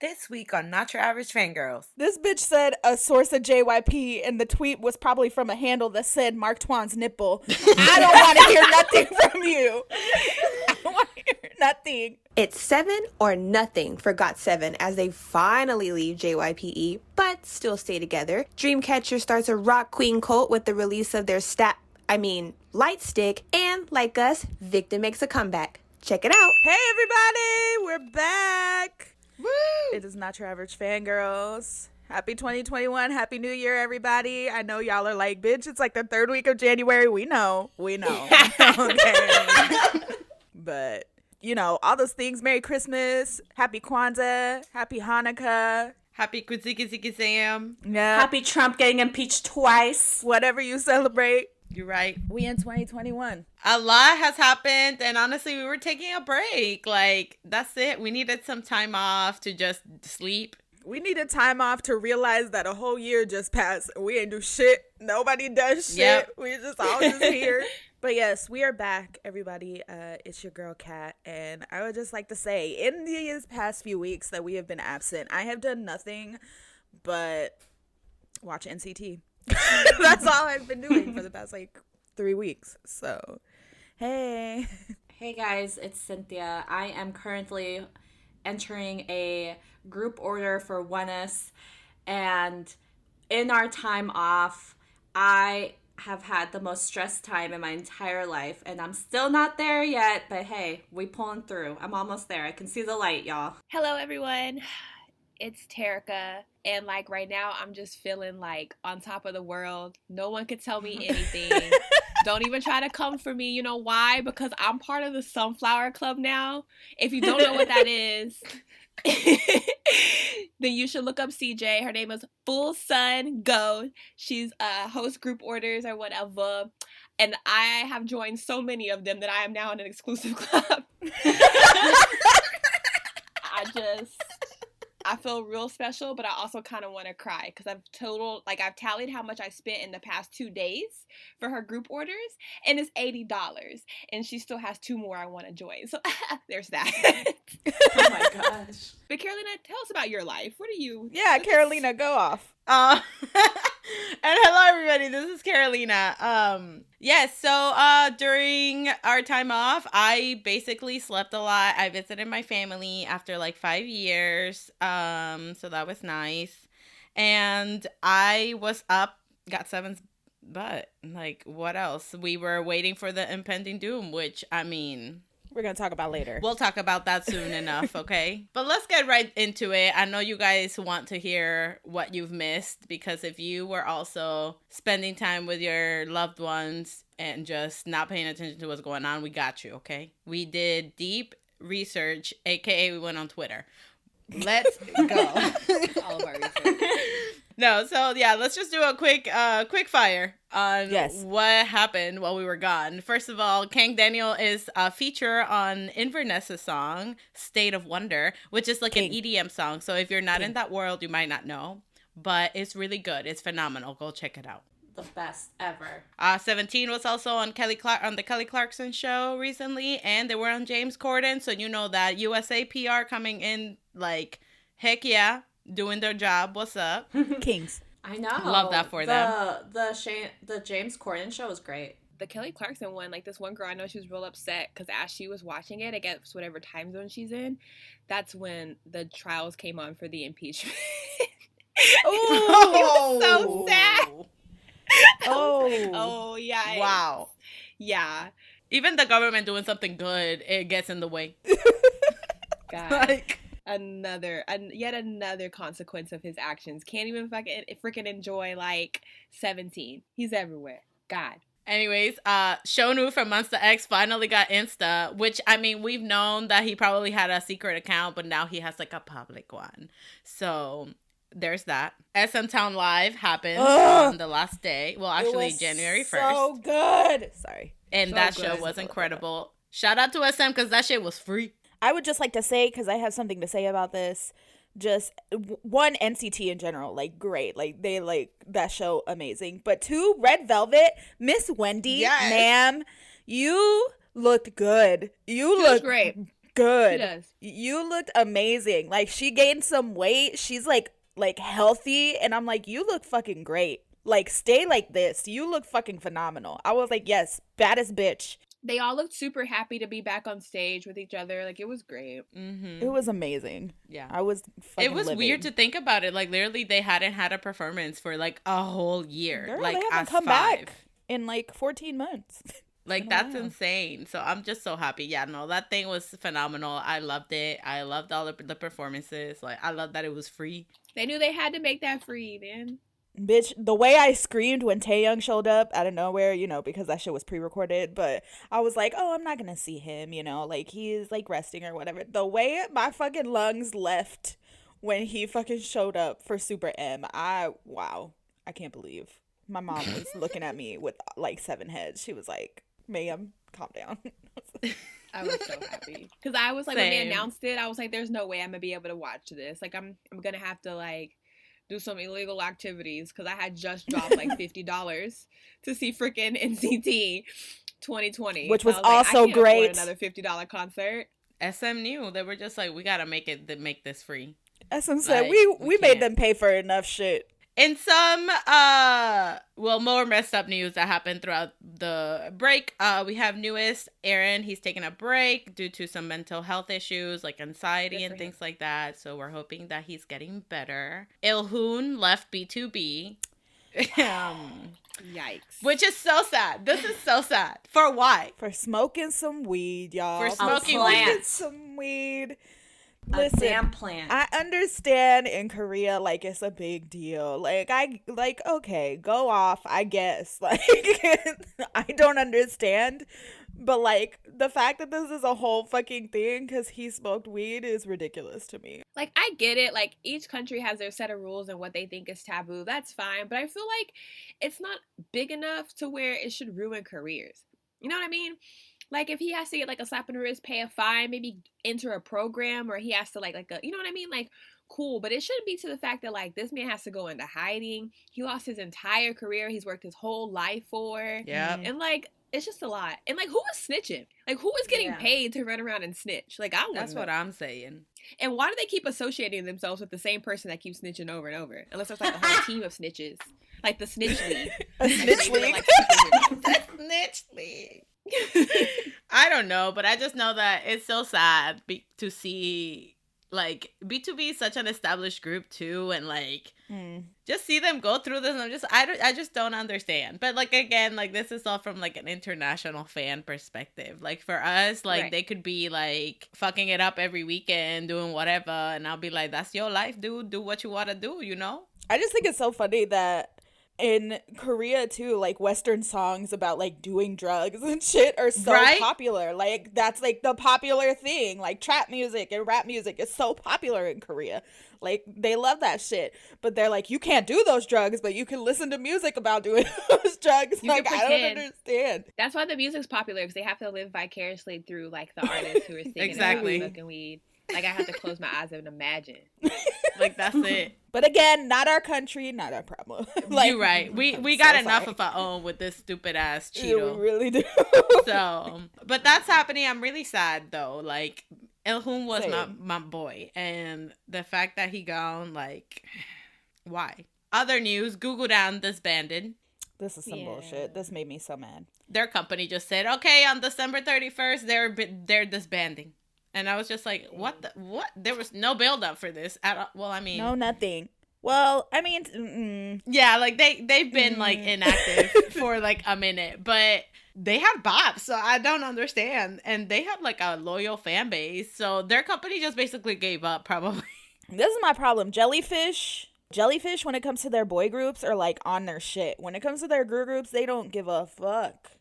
This week on Not Your Average Fangirls. This bitch said a source of JYP, and the tweet was probably from a handle that said Mark Twain's nipple. I don't want to hear nothing from you. I don't want to hear nothing. It's 7 or nothing for GOT7 as they finally leave JYPE, but still stay together. Dreamcatcher starts a rock queen cult with the release of their Lightstick, and like us, VICTON makes a comeback. Check it out. Hey everybody, we're back. Woo! It is Not Your Average Fangirls. Happy 2021. Happy New Year, everybody. I know y'all are like, bitch, it's like the third week of January. We know. Okay. But, you know, all those things. Merry Christmas. Happy Kwanzaa. Happy Hanukkah. Happy Kuziki Sam. Yeah. Happy Trump getting impeached twice. Whatever you celebrate. You're right. We in 2021. A lot has happened, and honestly, we were taking a break. Like, that's it. We needed some time off to just sleep. We needed time off to realize that a whole year just passed. We ain't do shit. Nobody does shit. Yep. We just all just here. But yes, we are back, everybody. It's your girl, Kat. And I would just like to say, in these past few weeks that we have been absent, I have done nothing but watch NCT. That's all I've been doing for the past, 3 weeks. So, hey. Hey, guys. It's Cynthia. I am currently entering a group order for ONEUS. And in our time off, I have had the most stressed time in my entire life. And I'm still not there yet. But, hey, we pulling through. I'm almost there. I can see the light, y'all. Hello, everyone. It's Terica, and right now I'm just feeling on top of the world. No one could tell me anything. Don't even try to come for me. You know why? Because I'm part of the Sunflower Club now. If you don't know what that is, then you should look up CJ. Her name is Full Sun Go. She's host group orders or whatever. And I have joined so many of them that I am now in an exclusive club. I feel real special, but I also kind of want to cry because I've tallied how much I spent in the past 2 days for her group orders, and it's $80, and she still has 2 more I want to join. So there's that. Oh my gosh. But Carolina, tell us about your life. What are you? Yeah, Carolina, go off. And hello everybody, this is Carolina. Yes, so during our time off, I basically slept a lot. I visited my family after 5 years. So that was nice. And I was up, got seven's butt. What else? We were waiting for the impending doom, which we're going to talk about later. We'll talk about that soon enough, okay? But let's get right into it. I know you guys want to hear what you've missed, because if you were also spending time with your loved ones and just not paying attention to what's going on, we got you, okay? We did deep research, aka we went on Twitter. Let's go. All of our research. No, so yeah, let's just do a quick fire on yes. what happened while we were gone. First of all, Kang Daniel is a feature on Inverness's song, State of Wonder, which is an EDM song. So if you're not in that world, you might not know. But it's really good. It's phenomenal. Go check it out. The best ever. 17 was also on the Kelly Clarkson show recently, and they were on James Corden. So you know that USA PR coming in heck yeah. Doing their job. What's up? Kings. I know. Love that for them. The James Corden show was great. The Kelly Clarkson one, this one girl, I know she was real upset because as she was watching it, I guess whatever time zone she's in, that's when the trials came on for the impeachment. Oh, so sad. Oh, yeah. Wow. Yeah. Even the government doing something good, it gets in the way. God. Yet another consequence of his actions. Can't even freaking enjoy 17. He's everywhere. God. Anyways, Shownu from Monsta X finally got Insta, which we've known that he probably had a secret account, but now he has a public one. So there's that. SMTOWN Live happened on the last day. Well, actually January 1st. So good. Sorry. And that show was incredible. Shout out to SM because that shit was free. I would just like to say, because I have something to say about this, just one, NCT in general, great. They that show amazing. But 2, Red Velvet, Miss Wendy, yes. ma'am, you looked good. You looked great. good. She does. You looked amazing. Like, she gained some weight. She's like healthy, and I'm like, you look fucking great. Like, stay like this. You look fucking phenomenal. I was like, yes, baddest bitch. They all looked super happy to be back on stage with each other. Like, it was great. Mm-hmm. It was amazing. Yeah. I was fucking It was living. weird to think about it. Like, literally, they hadn't had a performance for, like, a whole year. Girl, like, they haven't as come five. back in like 14 months. Like, Oh, that's wow. insane. So I'm just so happy. Yeah, no, that thing was phenomenal. I loved it. I loved all the performances. Like, I love that it was free. They knew they had to make that free, man. Bitch, the way I screamed when Taeyeon showed up out of nowhere, you know, because that shit was pre-recorded, but I was like, oh, I'm not gonna see him, you know, like, he's like resting or whatever. The way my fucking lungs left when he fucking showed up for Super M, wow, I can't believe. My mom was looking at me with like 7 heads. She was like, ma'am, calm down. I was so happy. Because I was like, when they Same. announced it, I was like, there's no way I'm going to be able to watch this. Like, I'm going to have to, like, do some illegal activities because I had just dropped, like, $50 to see freaking NCT 2020. Which was I like, also I can't afford great. another $50 concert. SM knew. They were just like, we gotta make this free. SM said, Like, we we made can't. them pay for enough shit. In some, more messed up news that happened throughout the break, we have newest Aaron. He's taking a break due to some mental health issues like anxiety Good and for things like that. So we're hoping that he's getting better. Ilhoon left BTOB. Yikes. Which is so sad. This is so sad. For why? For smoking some weed, y'all. For smoking weed. some weed. A Listen, damn plant. I understand in Korea, like, it's a big deal. Like, okay, go off, I guess. Like, I don't understand. But, like, the fact that this is a whole fucking thing because he smoked weed is ridiculous to me. Like, I get it. Like, each country has their set of rules and what they think is taboo. That's fine. But I feel like it's not big enough to where it should ruin careers. You know what I mean? Like, if he has to get, like, a slap in the wrist, pay a fine, maybe enter a program, or he has to, you know what I mean? Like, cool. But it shouldn't be to the fact that, like, this man has to go into hiding. He lost his entire career. He's worked his whole life for. Yeah. And, like, it's just a lot. And, like, who is snitching? Like, who is getting Yeah. paid to run around and snitch? Like, I want That's what I'm saying. And why do they keep associating themselves with the same person that keeps snitching over and over? Unless it's, like, a whole team of snitches. Like, the snitch league. A snitch league? Like, superheroes. Snitch league. I don't know, but I just know that it's so sad to see, like, BTOB is such an established group too, and like just see them go through this. And I just don't understand. But like, again, like, this is all from like an international fan perspective. Like, for us, like, Right. they could be like fucking it up every weekend, doing whatever, and I'll be like, that's your life, dude. Do what you want to do, you know? I just think it's so funny that in Korea too, like, Western songs about like doing drugs and shit are so Right? popular. Like, that's like the popular thing. Like, trap music and rap music is so popular in Korea. Like, they love that shit. But they're like, you can't do those drugs, but you can listen to music about doing those drugs. You can Like, I don't pretend. understand. That's why the music's popular, because they have to live vicariously through, like, the artists who are singing Exactly. about smoking weed. Like, I have to close my eyes and imagine. Like, that's it. But again, not our country, not our problem. Like, You're right. We I'm got so enough sorry. of our own with this stupid ass Yeah, Cheeto. we really do. So, but that's happening. I'm really sad though. Like, Ilhoon was Same. my boy, and the fact that he gone, like, why? Other news: Gugudan disbanded. This is some Yeah. bullshit. This made me so mad. Their company just said, okay, on December 31st, they're disbanding, and I was just like, what? There was no build up for this at all. Well, I mean, No, nothing. Well, I mean, yeah, like they've been like inactive for like a minute, but they have bops, so I don't understand. And they have like a loyal fan base, so their company just basically gave up, probably. this is my problem. Jellyfish, when it comes to their boy groups, are like on their shit. When it comes to their girl groups, they don't give a fuck.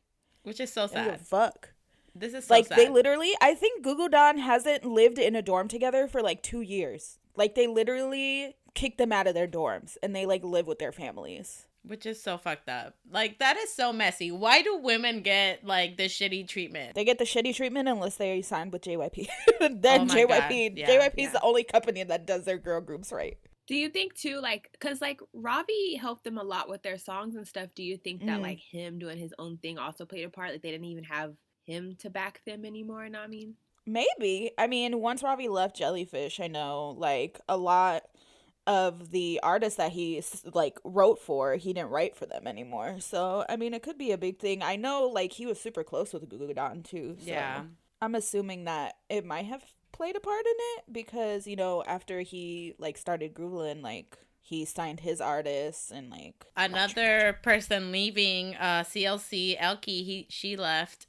Which is so They don't give a sad. fuck. This is so Like, sad. they literally, I think Gugudan hasn't lived in a dorm together for like 2 years. Like, they literally kicked them out of their dorms and they like live with their families. Which is so fucked up. Like, that is so messy. Why do women get like this shitty treatment? They get the shitty treatment unless they signed with JYP. Then Oh my JYP, God. Yeah, JYP is yeah. the only company that does their girl groups right. Do you think, too, like, because, like, Ravi helped them a lot with their songs and stuff. Do you think that, like, him doing his own thing also played a part? Like, they didn't even have him to back them anymore, I mean? Maybe. I mean, once Ravi left Jellyfish, I know, like, a lot of the artists that he, like, wrote for, he didn't write for them anymore. So, I mean, it could be a big thing. I know, like, he was super close with Gugudan, too. So Yeah. I'm assuming that it might have played a part in it because, you know, after he, like, started Groovlin, like, he signed his artists and, like... Another person leaving, CLC, Elkie, she left.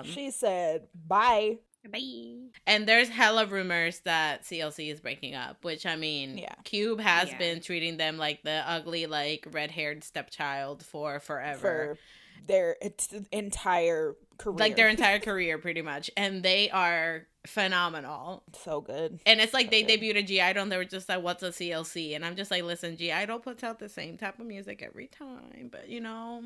She said, bye. Bye. And there's hella rumors that CLC is breaking up, which, I mean, Yeah. Cube has been treating them like the ugly, like, red-haired stepchild for forever. For their entire career. Like, their entire career, pretty much. And they are phenomenal. So good. And it's like So they good. debuted a G-Idol and they were just like, what's a CLC? And I'm just like, listen, G-Idol puts out the same type of music every time, but, you know...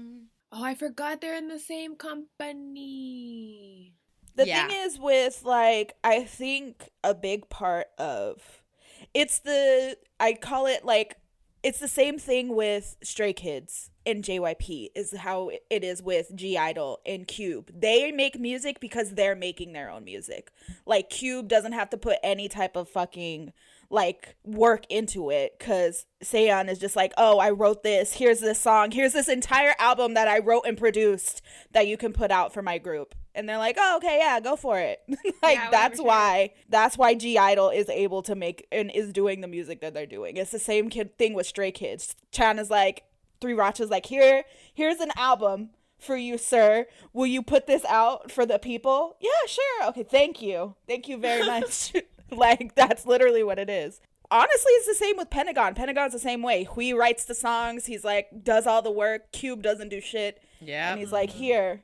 Oh, I forgot they're in the same company. The thing is with, like, I think a big part of, I call it, like, it's the same thing with Stray Kids and JYP is how it is with G-Idol and Cube. They make music because they're making their own music. Like, Cube doesn't have to put any type of fucking, like, work into it because Taeyeon is just like, oh, I wrote this, here's this song, here's this entire album that I wrote and produced that you can put out for my group. And they're like, oh, okay, yeah, go for it. Like, Yeah, that's why G-Idol is able to make and is doing the music that they're doing. It's the same thing with Stray Kids. Chan is like, Three Racha's like, here's an album for you, sir. Will you put this out for the people? Yeah, sure. Okay, thank you. Thank you very much. Like, that's literally what it is. Honestly, it's the same with Pentagon. Pentagon's the same way. Hui writes the songs. He's like, does all the work. Cube doesn't do shit. Yeah. And he's like, here's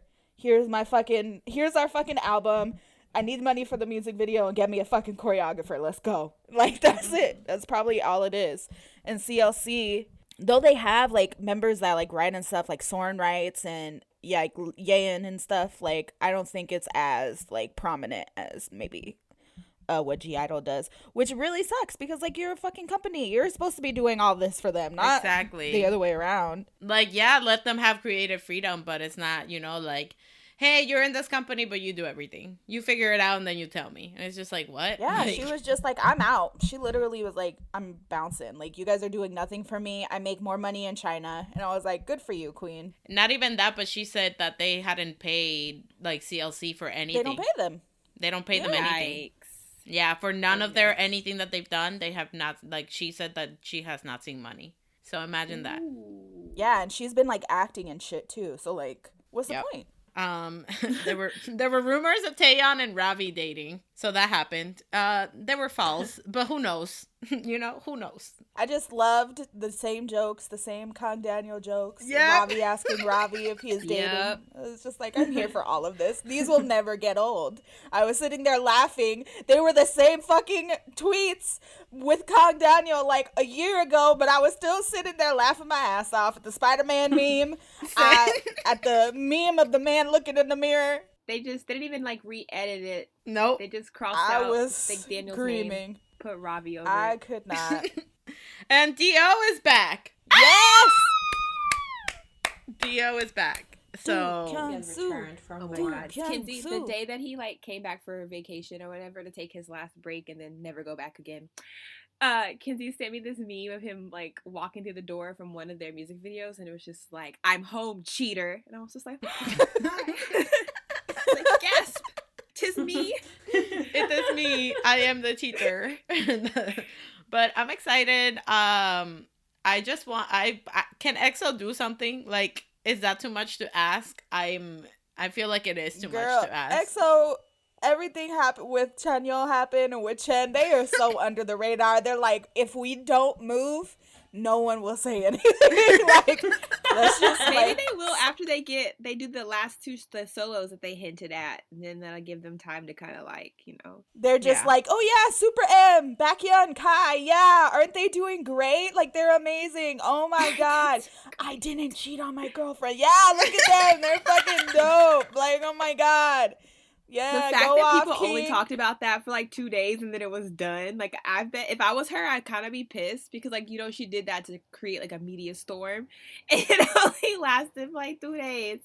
our fucking album. I need money for the music video and get me a fucking choreographer. Let's go. Like, that's it. That's probably all it is. And CLC, though they have, like, members that, like, write and stuff, like Soren writes and, yeah, like, Yeon and stuff, like, I don't think it's as, like, prominent as maybe what G-Idol does, which really sucks because, like, you're a fucking company. You're supposed to be doing all this for them, not exactly the other way around. Like, yeah, let them have creative freedom, but it's not, you know, like, hey, you're in this company, but you do everything. You figure it out and then you tell me. And it's just like, what? Yeah, like, she was just like, I'm out. She literally was like, I'm bouncing. Like, you guys are doing nothing for me. I make more money in China. And I was like, good for you, queen. Not even that, but she said that they hadn't paid, like, CLC for anything. They don't pay them. They don't pay them anything. Yikes. Yeah, for none of their anything that they've done, they have not, like, she said that she has not seen money. So imagine that. Yeah, and she's been, like, acting and shit, too. So, like, what's the point? There were rumors of Taeyeon and Ravi dating, so that happened. They were false, but who knows? You know, who knows? I just loved the same jokes, the same Kang Daniel jokes. Yeah. Ravi asking Ravi if he is dating. Yep. It's just like, I'm here for all of this. These will never get old. I was sitting there laughing. They were the same fucking tweets with Kang Daniel like a year ago, but I was still sitting there laughing my ass off at the Spider-Man meme, at the meme of the man looking in the mirror. They didn't even like re-edit it. Nope. They just crossed I out was Big Daniel's screaming. name, put Ravi over I it. could not. And Dio is back. Yes! Dio is back. So returned from Oh my war. god. Kinsey, the day that he like came back for a vacation or whatever to take his last break and then never go back again. Kinsey sent me this meme of him like walking through the door from one of their music videos and it was just like, I'm home, cheater. And I was just like, like gasp. 'Tis me. It is me. I am the cheater. But I'm excited. I just want can EXO do something? Like, is that too much to ask? I feel like it is too much to ask. EXO, everything happened with Chanyeol happened and with Chen. They are so under the radar. They're like, if we don't move, no one will say anything. Like, let's just Maybe like, they will after they do the last the solos that they hinted at, and then that'll give them time to kind of like, you know. they're just Yeah. like, oh yeah, Super M, Baekhyun, Kai, yeah, aren't they doing great? Like, they're amazing. Oh my god, I didn't cheat on my girlfriend. Yeah, look at them, they're fucking dope. Like, oh my god. Yeah, The fact go that off, people only King. talked about that for like 2 days and then it was done. Like, I bet if I was her, I'd kind of be pissed because, like, you know, she did that to create like a media storm, and it only lasted for like 2 days,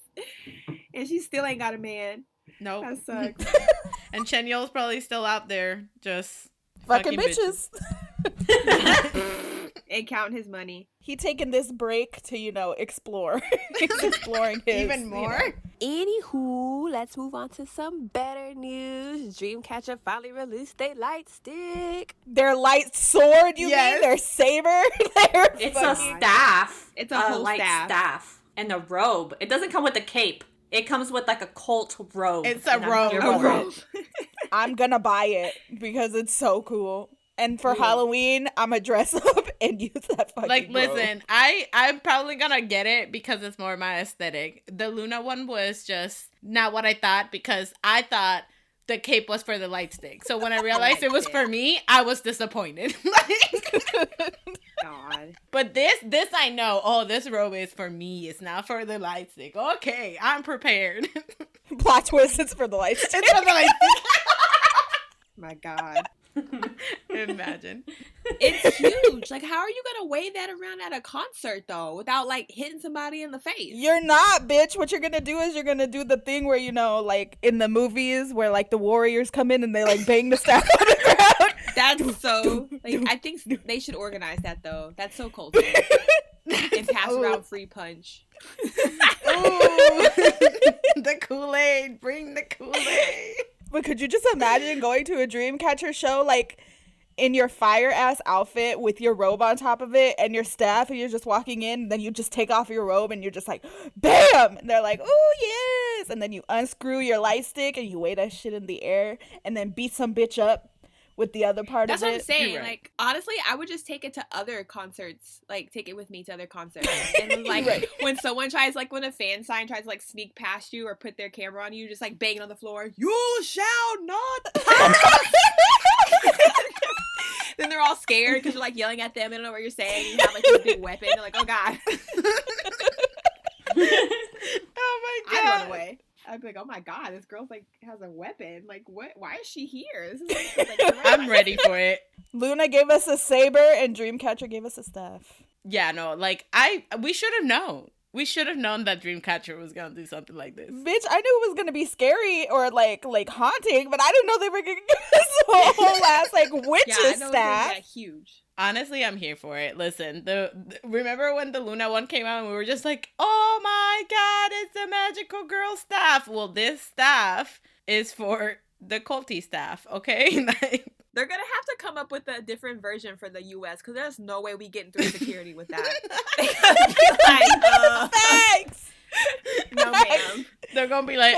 and she still ain't got a man. Nope. That sucks. And Chenyol's probably still out there just fucking bitches. And counting his money. He taking this break to, explore. He's exploring his even more. Anywho, let's move on to some better news. Dreamcatcher finally released their light stick. Their light sword, you mean? Their saber? It's a staff. It's a whole light staff. And a robe. It doesn't come with a cape. It comes with like a cult robe. It's a robe. I'm gonna buy it because it's so cool. And for Halloween, I'm gonna dress up and use that fucking robe. Listen, I'm probably gonna get it because it's more my aesthetic. The Luna one was just not what I thought because I thought the cape was for the light stick. So when I realized it was for me, I was disappointed. God. But this I know. Oh, this robe is for me. It's not for the light stick. Okay, I'm prepared. Plot twist, it's for the light stick. It's for the light stick. My God. Imagine. It's huge. Like, how are you gonna wave that around at a concert though without like hitting somebody in the face? You're not, bitch. What you're gonna do is you're gonna do the thing where, like in the movies where like the warriors come in and they like bang the staff on the ground. That's so like, I think they should organize that though. That's so cultural. And pass around free punch. Ooh. The Kool-Aid. Bring the Kool-Aid. But could you just imagine going to a Dreamcatcher show, like, in your fire-ass outfit with your robe on top of it and your staff, and you're just walking in, and then you just take off your robe, and you're just like, BAM! And they're like, oh, yes! And then you unscrew your light stick, and you wave that shit in the air, and then beat some bitch up with the other part That's of it. what I'm saying. Right. Like, honestly, I would just take it to other concerts. Like, take it with me to other concerts. And like, when someone tries, like, when a fan sign tries to like sneak past you or put their camera on you, just like banging on the floor, you shall not pass. Then they're all scared because you're like yelling at them. They don't know what you're saying. You have like this big weapon. They're like, oh God. Oh my God. I'd run away. I'd be like, oh my God, this girl's like has a weapon. Like, what? Why is she here? This is like I'm ready for it. Luna gave us a saber and Dreamcatcher gave us a staff. Yeah, no, like we should have known. We should have known that Dreamcatcher was gonna do something like this. Bitch, I knew it was gonna be scary or like haunting, but I didn't know they were gonna give us a whole ass like witch's staff. That huge. Honestly, I'm here for it. Listen, remember when the Luna one came out and we were just like, oh my God, it's a magical girl staff. Well, this staff is for the culty staff, okay? Like, they're gonna have to come up with a different version for the U.S. because there's no way we get through security with that. Thanks. No, ma'am. They're gonna be like,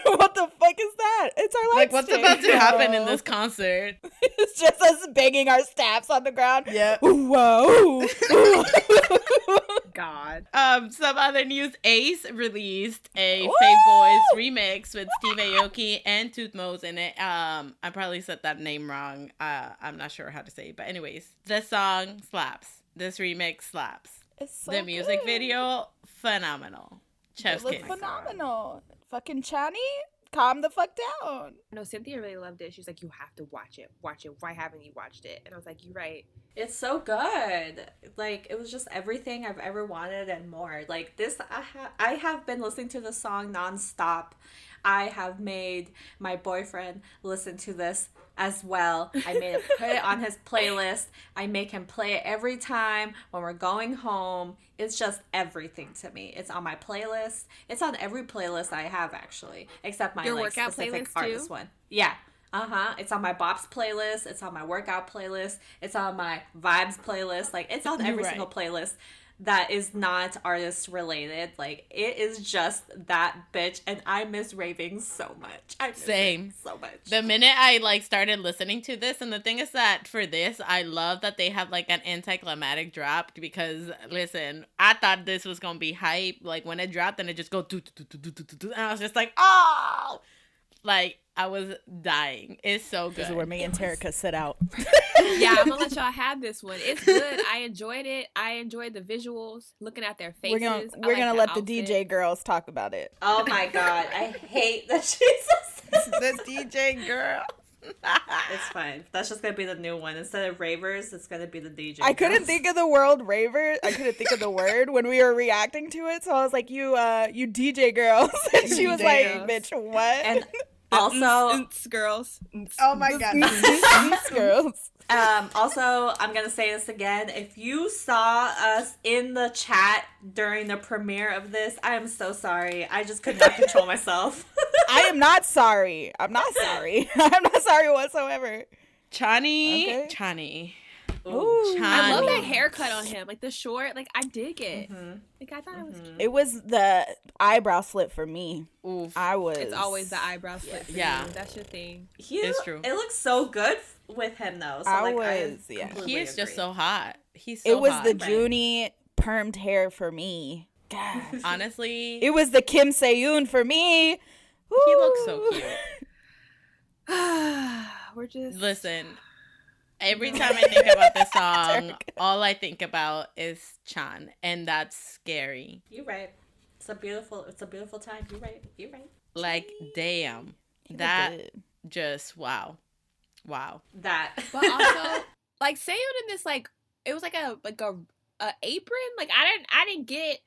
what the fuck is that? It's our light like, what's stick. about to happen in this concert? It's just us banging our staffs on the ground. Yeah. Whoa. God. Some other news. A.C.E released a Fake Boys remix with Steve Aoki and Toothmose in it. I probably said that name wrong. I'm not sure how to say it, but anyways, the song slaps. This remix slaps. It's so the music good. video, phenomenal. Chef's It kiss. looks phenomenal. Fucking Chani, calm the fuck down. No, Cynthia really loved it. She's like, you have to watch it. Watch it. Why haven't you watched it? And I was like, you're right. It's so good. Like, it was just everything I've ever wanted and more. Like, this, I have been listening to the song nonstop. I have made my boyfriend listen to this as well. I made him put it on his playlist. I make him play it every time when we're going home. It's just everything to me. It's on my playlist. It's on every playlist I have, actually, except my Your like workout specific playlist, artist too? one. Yeah. It's on my bops playlist. It's on my workout playlist. It's on my vibes playlist. Like, it's on every single playlist that is not artist related. Like, it is just that bitch, and I miss raving so much. I miss it so much. The minute I like started listening to this, and the thing is that for this, I love that they have like an anticlimactic drop because listen, I thought this was gonna be hype. Like when it dropped, and it just go and I was just like, oh, like I was dying. It's so good. This is where me and Terica sit out. Yeah, I'm gonna let y'all have this one. It's good. I enjoyed it. I enjoed the visuals, looking at their faces. We're gonna let outfit. the DJ girls talk about it. Oh my God, I hate that she's The DJ girl. It's fine. That's just gonna be the new one. Instead of ravers, it's gonna be the DJ. I couldn't think of the word raver. I couldn't think of the word when we were reacting to it. So I was like, you DJ girls. And she was like, bitch, what? And Also, girls. Oh my god. Girls. Also, I'm gonna say this again. If you saw us in the chat during the premiere of this, I am so sorry. I just could not control myself. I am not sorry. I'm not sorry. I'm not sorry whatsoever. Chani. Okay. Chani. Ooh. I love that Chani. haircut on him, like the short. Like I dig it. Like I thought it was. Cute. It was the eyebrow slip for me. Oof. I was. It's always the eyebrow slip. For Yeah. you. That's your thing. It's true. It looks so good with him though. So I like, was, I yeah. completely He is just agree. so hot. He's so It was hot. the Junie permed hair for me. God. Honestly, It was the Kim Sewoon for me. he looks so Woo. cute. We're just Listen, every time I think about this song, all I think about is Chan, and that's scary. You're right. It's a beautiful time. You're right. Like, damn. He looked That good. just, wow. That. But also, like Sewoon in this, like it was like a apron. Like I didn't get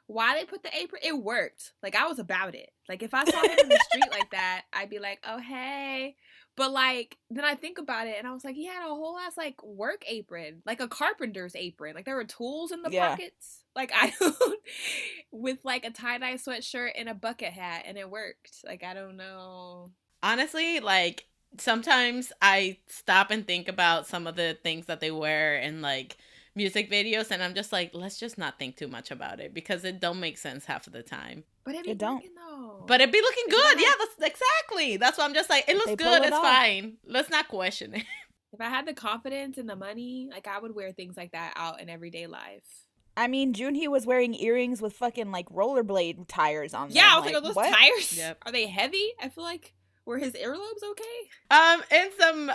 why they put the apron. It worked. Like I was about it. Like if I saw him in the street like that, I'd be like, oh hey. But like then I think about it, and I was like, he had a whole ass like work apron, like a carpenter's apron. Like there were tools in the pockets. Like I don't with like a tie-dye sweatshirt and a bucket hat, and it worked. Like I don't know. Honestly, like, sometimes I stop and think about some of the things that they wear in, like, music videos, and I'm just like, let's just not think too much about it, because it don't make sense half of the time. But It don't. working, though. But it be looking It's good. not- Yeah, that's exactly. That's what I'm just like, it looks They pull good. it It's off. fine. Let's not question it. If I had the confidence and the money, like I would wear things like that out in everyday life. I mean, Junhee was wearing earrings with fucking like rollerblade tires on them. Yeah, I was like, are those what? tires? Yep. Are they heavy? I feel like were his earlobes okay? And some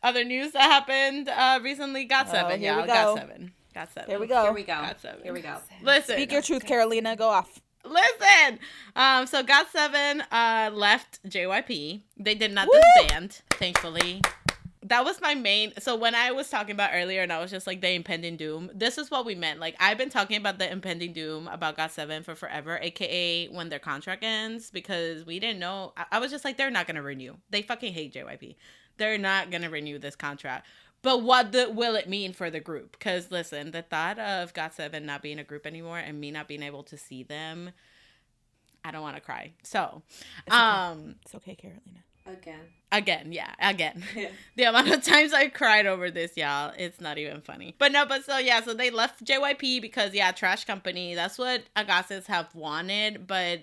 other news that happened recently. Got Oh, 7, here y'all. we Got go. 7. Got 7. Here we go. Here we go. Got 7. Here we go. Listen. Speak your truth, Carolina. Go off. Listen. So GOT7 left JYP. They did not Woo! disband, thankfully. That was my main. So when I was talking about earlier, and I was just like the impending doom, this is what we meant. Like, I've been talking about the impending doom about GOT7 for forever, aka when their contract ends, because we didn't know. I was just like, they're not gonna renew. They fucking hate JYP. They're not gonna renew this contract. But what will it mean for the group? Because listen, the thought of GOT7 not being a group anymore and me not being able to see them, I don't want to cry. So, It's okay, Carolina. Again. The amount of times I cried over this, y'all, it's not even funny. But so they left JYP because, trash company, that's what Agassiz have wanted. But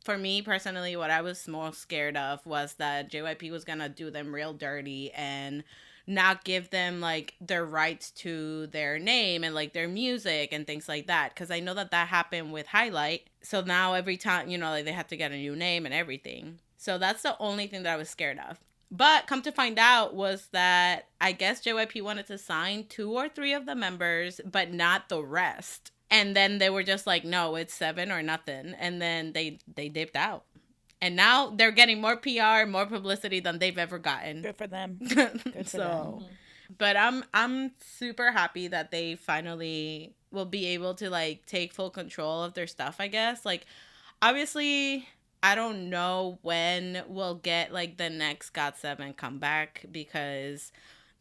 for me personally, what I was more scared of was that JYP was gonna do them real dirty and not give them like their rights to their name and like their music and things like that, because I know that happened with Highlight. So now every time, like, they have to get a new name and everything. So that's the only thing that I was scared of. But come to find out was that I guess JYP wanted to sign 2 or 3 of the members, but not the rest. And then they were just like, no, it's 7 or nothing. And then they dipped out. And now they're getting more PR, more publicity than they've ever gotten. Good for them. Good for them. But I'm super happy that they finally will be able to like take full control of their stuff, I guess. Like, obviously, I don't know when we'll get like the next GOT7 comeback, because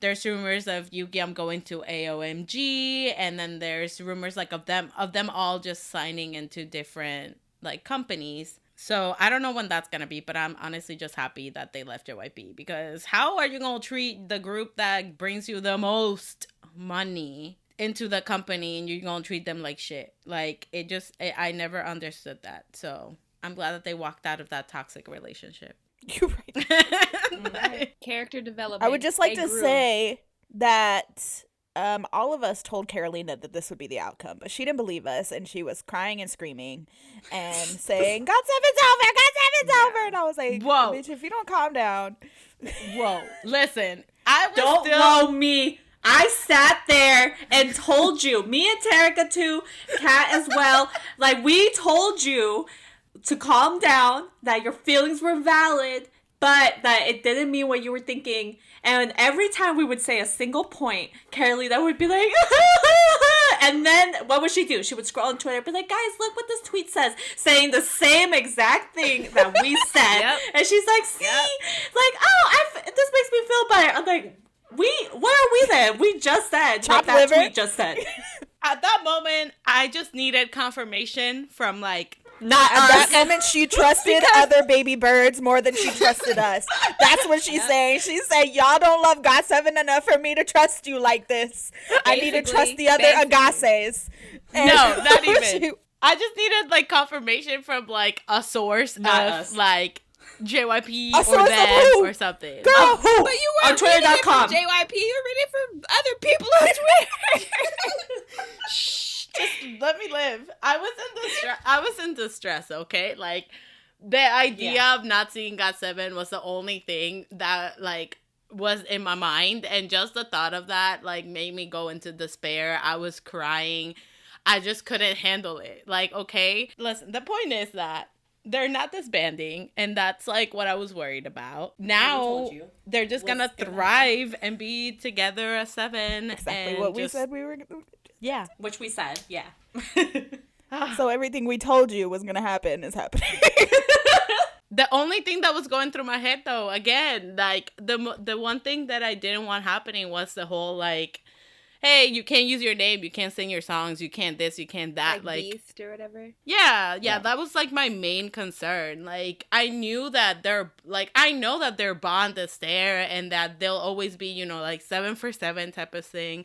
there's rumors of Yugyeom going to AOMG, and then there's rumors like of them all just signing into different like companies. So I don't know when that's gonna be, but I'm honestly just happy that they left JYP, because how are you gonna treat the group that brings you the most money into the company and you're gonna treat them like shit? Like, I never understood that. So I'm glad that they walked out of that toxic relationship. You're right. Character development. I would just like They to grew. say that all of us told Carolina that this would be the outcome, but she didn't believe us, and she was crying and screaming and saying, "GOT7's over! GOT7's over!" And I was like, Whoa. bitch, if you don't calm down. Whoa. Listen, I was Don't still... blow me. I sat there and told you, me and Tarika too, Kat as well, like, we told you to calm down, that your feelings were valid, but that it didn't mean what you were thinking. And every time we would say a single point, Carolina would be like, And then what would she do? She would scroll on Twitter and be like, guys, look what this tweet says, saying the same exact thing that we said. Yep. And she's like, see? Yep. Like, oh, this makes me feel better. I'm like, what are we then? We just said what that tweet just said. At that moment, I just needed confirmation from, like, not at us. That moment, she trusted other baby birds more than she trusted us. That's what she's saying. She's saying, y'all don't love GOT7 enough for me to trust you like this. I need to trust the other Agases. No, not even. I just needed, like, confirmation from, like, a source not of, us. Like, JYPE or them or something. Girl, who? But you weren't reading it from JYPE. You were reading it from other people on Twitter. Shh, just let me live. I was in distress, okay? Like, the idea of not seeing GOT7 was the only thing that, like, was in my mind. And just the thought of that, like, made me go into despair. I was crying. I just couldn't handle it. Like, okay, listen, the point is that they're not disbanding, and that's, like, what I was worried about. Now, they're just gonna thrive and be together as 7. Exactly what we said we were gonna do. Yeah. Which we said, yeah. So everything we told you was gonna happen is happening. The only thing that was going through my head, though, again, like, the one thing that I didn't want happening was the whole, like, hey, you can't use your name, you can't sing your songs, you can't this, you can't that. Like Beast or whatever? Yeah, that was, like, my main concern. Like, I know that their bond is there and that they'll always be, you know, like, 7 for 7 type of thing.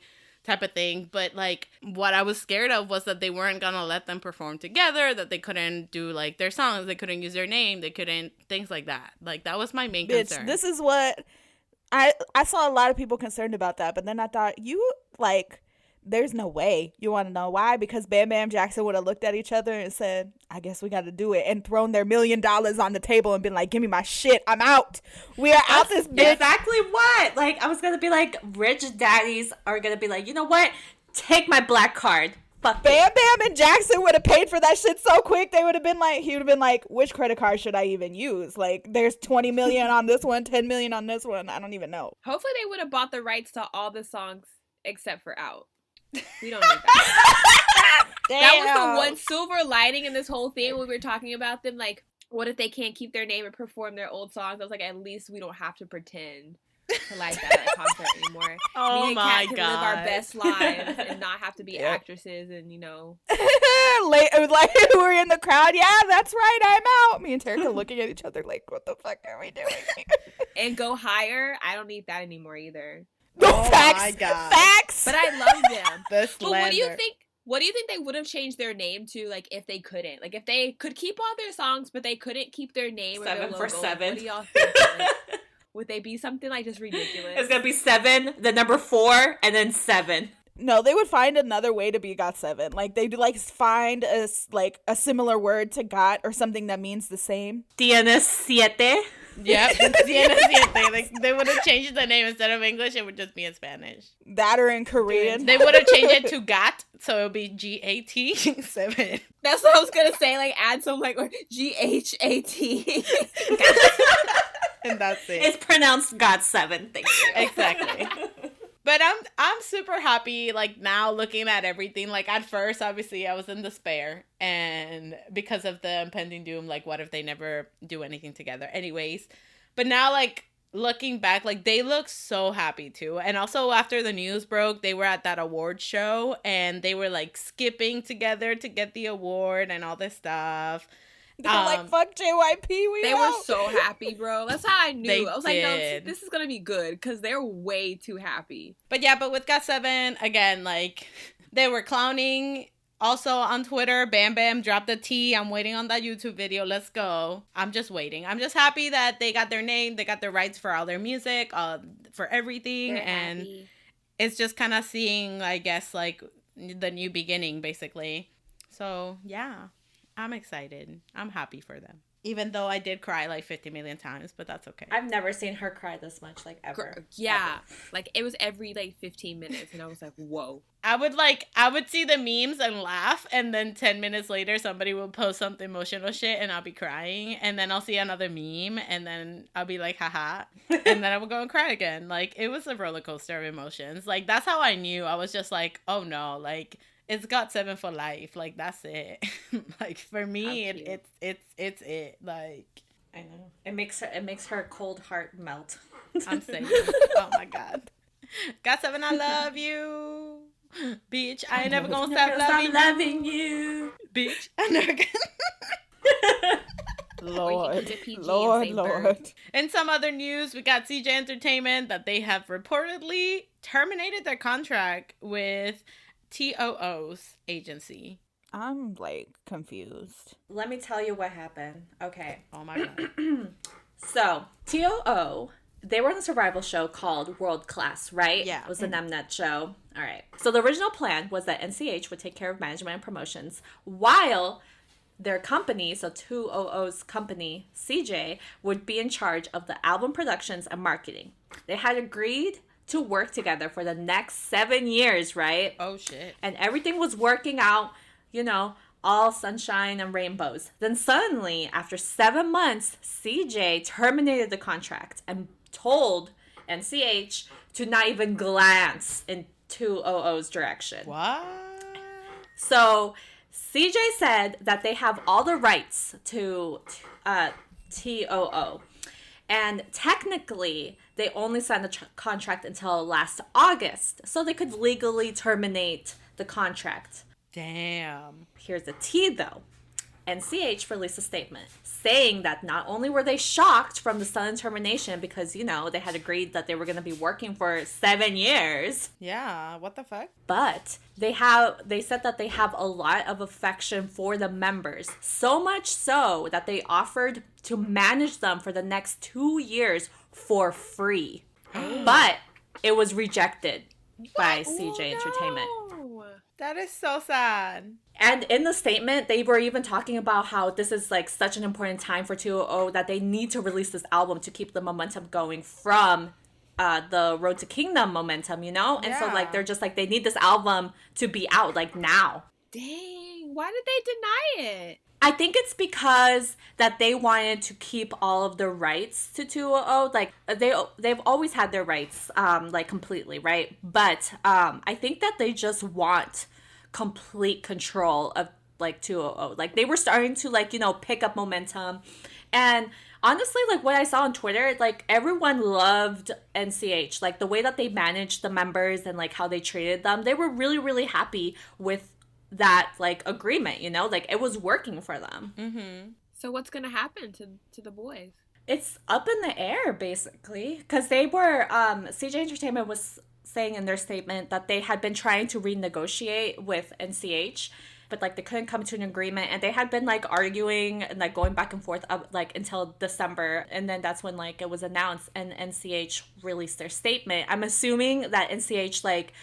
But, like, what I was scared of was that they weren't gonna let them perform together, that they couldn't do, like, their songs, they couldn't use their name, they couldn't, things like that. Like, that was my main concern. This is what... I saw a lot of people concerned about that, but then I thought, there's no way. You want to know why? Because Bam Bam Jackson would have looked at each other and said, I guess we got to do it, and thrown their $1 million on the table and been like, give me my shit. I'm out. We are out this bitch. Exactly what? Like, I was going to be like, rich daddies are going to be like, you know what? Take my black card. Fuck Bam Bam and Jackson would have paid for that shit so quick. He would have been like, which credit card should I even use? Like, there's 20 million on this one, 10 million on this one. I don't even know. Hopefully they would have bought the rights to all the songs except for Out. We don't need that. That was the one silver lining in this whole thing when we were talking about them. Like, what if they can't keep their name and perform their old songs? I was like, at least we don't have to pretend to like that at a concert anymore. Oh, me and my Kat can God. live our best lives and not have to be actresses and, you know. Like, we're in the crowd. Yeah, that's right. I'm out. Me and Terica looking at each other like, what the fuck are we doing here? And go higher. I don't need that anymore either. Facts. My God. Facts. But I love them. The But what do you think? What do you think they would have changed their name to, like, if they couldn't? Like, if they could keep all their songs, but they couldn't keep their name or their logo. 7 for 7. What do y'all think? Like, would they be something, like, just ridiculous? It's going to be 7, the number 4, and then 7. No, they would find another way to be GOT7. Like, they'd, like, find a similar word to GOT or something that means the same. Tienes 7. Yep, Tienes 7. Like, they would have changed the name. Instead of English, it would just be in Spanish. That or in Korean. They would have changed it to GAT, so it would be GAT 7. That's what I was going to say. Like, add some, like, or GHAT. And that's it. It's pronounced GOT7. Thank you. Exactly. But I'm super happy, like, now looking at everything. Like, at first, obviously, I was in despair. And because of the impending doom, like, what if they never do anything together? Anyways. But now, like, looking back, like, they look so happy, too. And also, after the news broke, they were at that award show. And they were, like, skipping together to get the award and all this stuff. They were like, fuck JYP, they were so happy, bro. That's how I knew. I was like, no, this is gonna be good because they're way too happy. But yeah, but with GOT7, again, like, they were clowning. Also on Twitter, Bam Bam dropped the tea. I'm waiting on that YouTube video. Let's go. I'm just waiting. I'm just happy that they got their name. They got their rights for all their music, for everything. They're and happy. It's just kind of seeing, I guess, like, the new beginning, basically. So, yeah. I'm excited. I'm happy for them. Even though I did cry like 50 million times, but that's okay. I've never seen her cry this much, like, ever. Yeah. Ever. Like, it was every, like, 15 minutes, and I was like, whoa. I would see the memes and laugh, and then 10 minutes later, somebody will post some emotional shit, and I'll be crying, and then I'll see another meme, and then I'll be like, haha, and then I will go and cry again. Like, it was a roller coaster of emotions. Like, that's how I knew. I was just like, oh no, like, it's GOT7 for life. Like, that's it. Like, for me, it's it. Like, I know. It makes her cold heart melt. I'm saying, oh my God. GOT7, I love you. Bitch, I ain't never gonna stop loving you. Bitch, I never gonna. Lord. In some other news, we got CJ Entertainment that they have reportedly terminated their contract with TOO's agency. I'm like confused. Let me tell you what happened. Okay. Oh my God. So, TOO, they were on a survival show called World Class, right? Yeah. It was an Mnet show. All right. So the original plan was that NCH would take care of management and promotions while their company, so 2OO's company, CJ, would be in charge of the album productions and marketing. They had agreed to work together for the next 7 years, right? Oh, shit. And everything was working out, all sunshine and rainbows. Then suddenly, after 7 months, CJ terminated the contract and told NCH to not even glance in 2OO's direction. What? So CJ said that they have all the rights to TOO. And technically, they only signed the contract until last August. So they could legally terminate the contract. Damn. Here's the tea, though. NCH released a statement saying that not only were they shocked from the sudden termination because, they had agreed that they were going to be working for 7 years. Yeah, what the fuck? But they said that they have a lot of affection for the members. So much so that they offered to manage them for the next 2 years for free. But it was rejected by CJ Entertainment. That is so sad. And in the statement, they were even talking about how this is like such an important time for 2OO that they need to release this album to keep the momentum going from the Road to Kingdom momentum, And so like they're just like they need this album to be out like now. Dang, why did they deny it? I think it's because that they wanted to keep all of the rights to 2OO. Like they've always had their rights like completely, right? But I think that they just want complete control of like 2OO. Like they were starting to like, pick up momentum. And honestly, like what I saw on Twitter, like everyone loved NCH. Like the way that they managed the members and like how they treated them, they were really, really happy with that like agreement, like it was working for them. Mm-hmm. So what's gonna happen to the boys? It's up in the air basically, because they were CJ Entertainment was saying in their statement that they had been trying to renegotiate with NCH, but like they couldn't come to an agreement, and they had been like arguing and like going back and forth up like until December, and then that's when like it was announced and NCH released their statement. I'm assuming that NCH like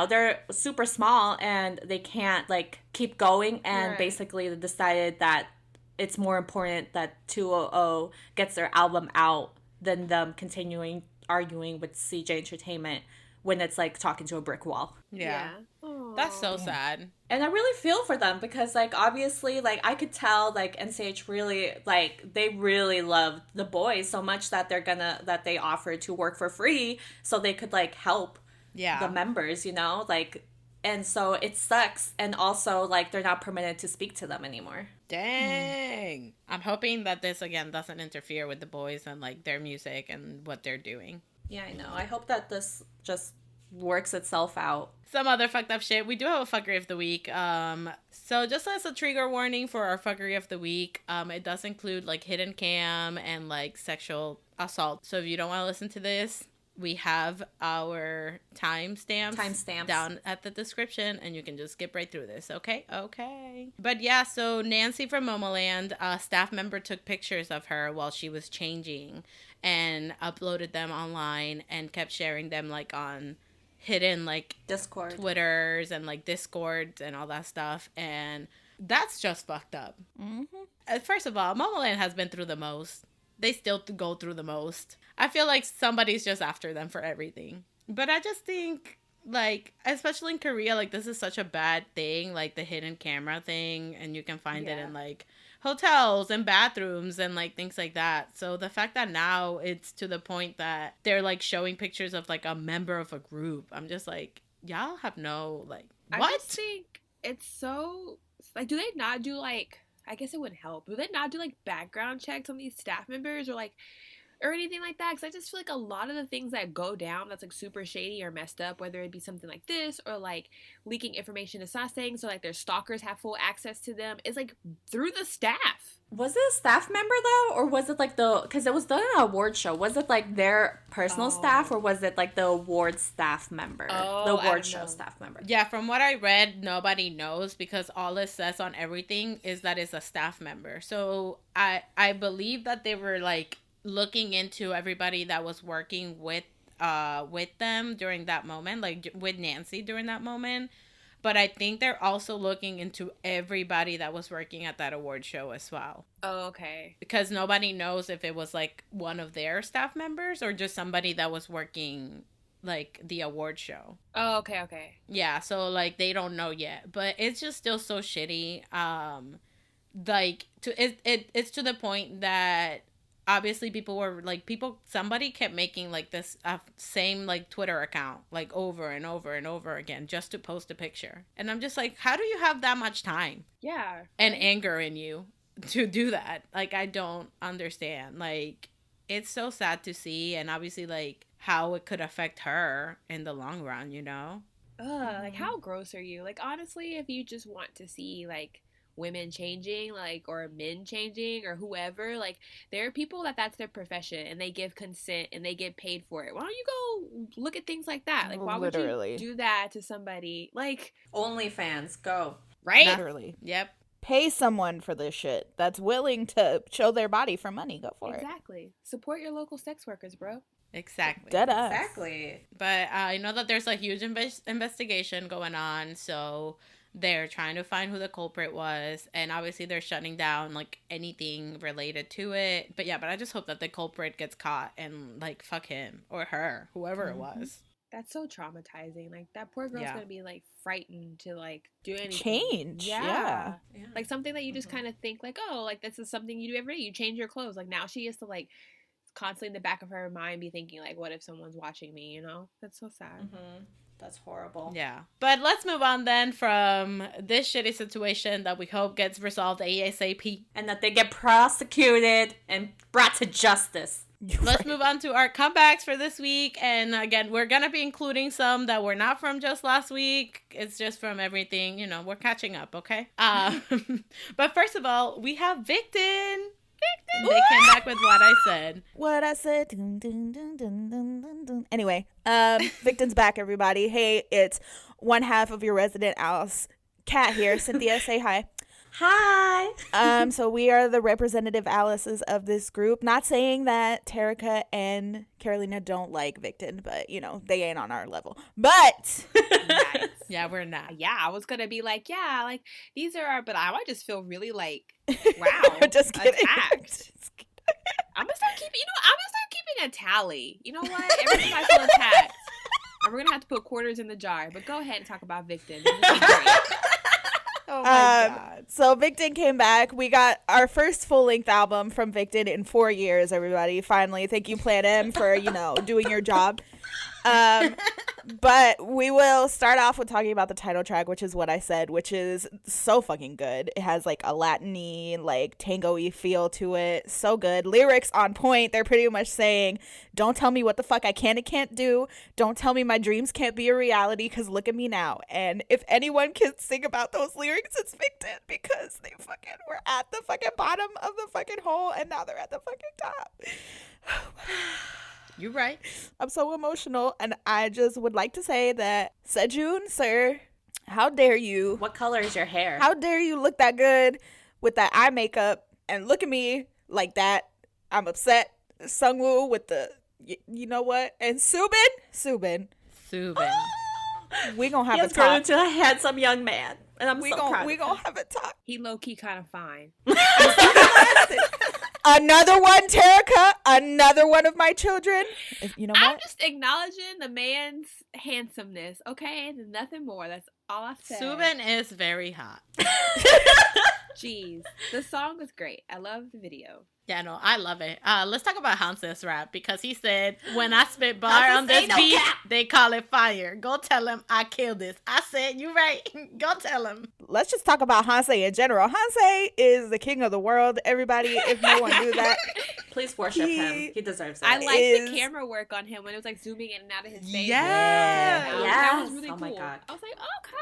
they're super small and they can't like keep going, and right. Basically they decided that it's more important that 2OO gets their album out than them continuing arguing with CJ Entertainment when it's like talking to a brick wall. Yeah. That's so sad. And I really feel for them because like obviously like I could tell like NCH really like they really loved the boys so much that they offered to work for free so they could like help the members, like, and so it sucks. And also like they're not permitted to speak to them anymore. Dang. I'm hoping that this again doesn't interfere with the boys and like their music and what they're doing. Yeah, I know. I hope that this just works itself out. Some other fucked up shit. We do have a fuckery of the week. So just as a trigger warning for our fuckery of the week, it does include like hidden cam and like sexual assault. So if you don't want to listen to this, we have our timestamps down at the description, and you can just skip right through this. Okay. But yeah, so Nancy from MOMOLAND, a staff member took pictures of her while she was changing and uploaded them online and kept sharing them like on hidden like Discord, Twitters and like Discords and all that stuff. And that's just fucked up. Mm-hmm. First of all, MOMOLAND has been through the most. They still go through the most. I feel like somebody's just after them for everything. But I just think, like, especially in Korea, like, this is such a bad thing, like, the hidden camera thing. And you can find it in, like, hotels and bathrooms and, like, things like that. So the fact that now it's to the point that they're, like, showing pictures of, like, a member of a group, I'm just like, y'all have no, like, what? I just think it's so, like, do they not do, like, I guess it would help. Do they not do, like, background checks on these staff members or, like, or anything like that? Because I just feel like a lot of the things that go down that's, like, super shady or messed up, whether it be something like this or, like, leaking information to Sasang so, like, their stalkers have full access to them, is, like, through the staff. Was it a staff member, though? Or was it, like, because it was done in an award show. Was it, like, their personal staff, or was it, like, the award staff member? The award show staff member. Yeah, from what I read, nobody knows, because all it says on everything is that it's a staff member. So I believe that they were, like, looking into everybody that was working with them during that moment, like with Nancy during that moment. But I think they're also looking into everybody that was working at that award show as well. Oh, okay. Because nobody knows if it was like one of their staff members or just somebody that was working like the award show. Oh, okay. Yeah, so like they don't know yet, but it's just still so shitty. Like it's to the point that obviously somebody kept making like this same like Twitter account like over and over and over again just to post a picture. And I'm just like, how do you have that much time? Yeah. And anger in you to do that? Like, I don't understand. Like, it's so sad to see, and obviously like how it could affect her in the long run, you know? Like, how gross are you? Like, honestly, if you just want to see like women changing, like, or men changing, or whoever, like, there are people that's their profession and they give consent and they get paid for it. Why don't you go look at things like that? Like, why would you do that to somebody? Like, OnlyFans, go. Right? Literally. Yep. Pay someone for this shit that's willing to show their body for money. Go for it. Exactly. Support your local sex workers, bro. Exactly. Dead ass. Exactly. But I know that there's a huge investigation going on, so they're trying to find who the culprit was, and obviously they're shutting down like anything related to it. But yeah, but I just hope that the culprit gets caught and like fuck him or her, whoever it was. That's so traumatizing. Like, that poor girl's gonna be like frightened to like do anything. Change. Yeah. Like something that you just kind of think like, oh, like this is something you do every day. You change your clothes. Like now she has to like constantly in the back of her mind be thinking like, what if someone's watching me? You know? That's so sad. That's horrible. Yeah. But let's move on then from this shitty situation that we hope gets resolved ASAP. And that they get prosecuted and brought to justice. Let's move on to our comebacks for this week. And again, we're going to be including some that were not from just last week. It's just from everything. You know, we're catching up, okay? But first of all, we have VICTON. They came back with What I Said. What I said. Dun, dun, dun, dun, dun, dun, dun. Anyway, VICTON's back, everybody. Hey, it's one half of your resident Alice, Kat here. Cynthia, say hi. Hi. So we are the representative Alices of this group. Not saying that Terica and Carolina don't like VICTON, but you know, they ain't on our level. But Nice. Yeah, we're not. Yeah, I was gonna be like, yeah, like these are our, but I just feel really like, wow, just kidding. Attacked. I'm gonna start keeping a tally. You know what? Every time I feel attacked, and we're gonna have to put quarters in the jar. But go ahead and talk about VICTON. Oh my God. So VICTON came back. We got our first full-length album from VICTON in 4 years, everybody. Finally. Thank you, Plan M, for, you know, doing your job. But we will start off with talking about the title track, which is What I Said, which is so fucking good. It has like a Latin-y, like tango-y feel to it. So good. Lyrics on point. They're pretty much saying, don't tell me what the fuck I can and can't do. Don't tell me my dreams can't be a reality, because look at me now. And if anyone can sing about those lyrics, it's VICTON, because they fucking were at the fucking bottom of the fucking hole and now they're at the fucking top. You're right. I'm so emotional, and I just would like to say that Sewoon, sir, how dare you? What color is your hair? How dare you look that good with that eye makeup and look at me like that? I'm upset. Sungwoo with the, you know what? And Subin. We gonna have a talk. grown into a handsome young man, and I'm We so proud. gonna have a talk. He low key kind of fine. Another one, Terica. Another one of my children. You know what? I'm just acknowledging the man's handsomeness, okay? And nothing more. That's all I said. Subin is very hot. Jeez. The song was great. I love the video. Yeah, no, I love it. Let's talk about Hanse's rap, because he said, when I spit bar Hanse on this say no beat, cap. they call it fire. Go tell him I killed this. I said, you right. Go tell him. Let's just talk about Hanse in general. Hanse is the king of the world, everybody, if no one knew that. Please worship him. He deserves it. I like is- the camera work on him when it was like zooming in and out of his face. Yeah. That was Yes. really Oh cool. my God. I was like, okay.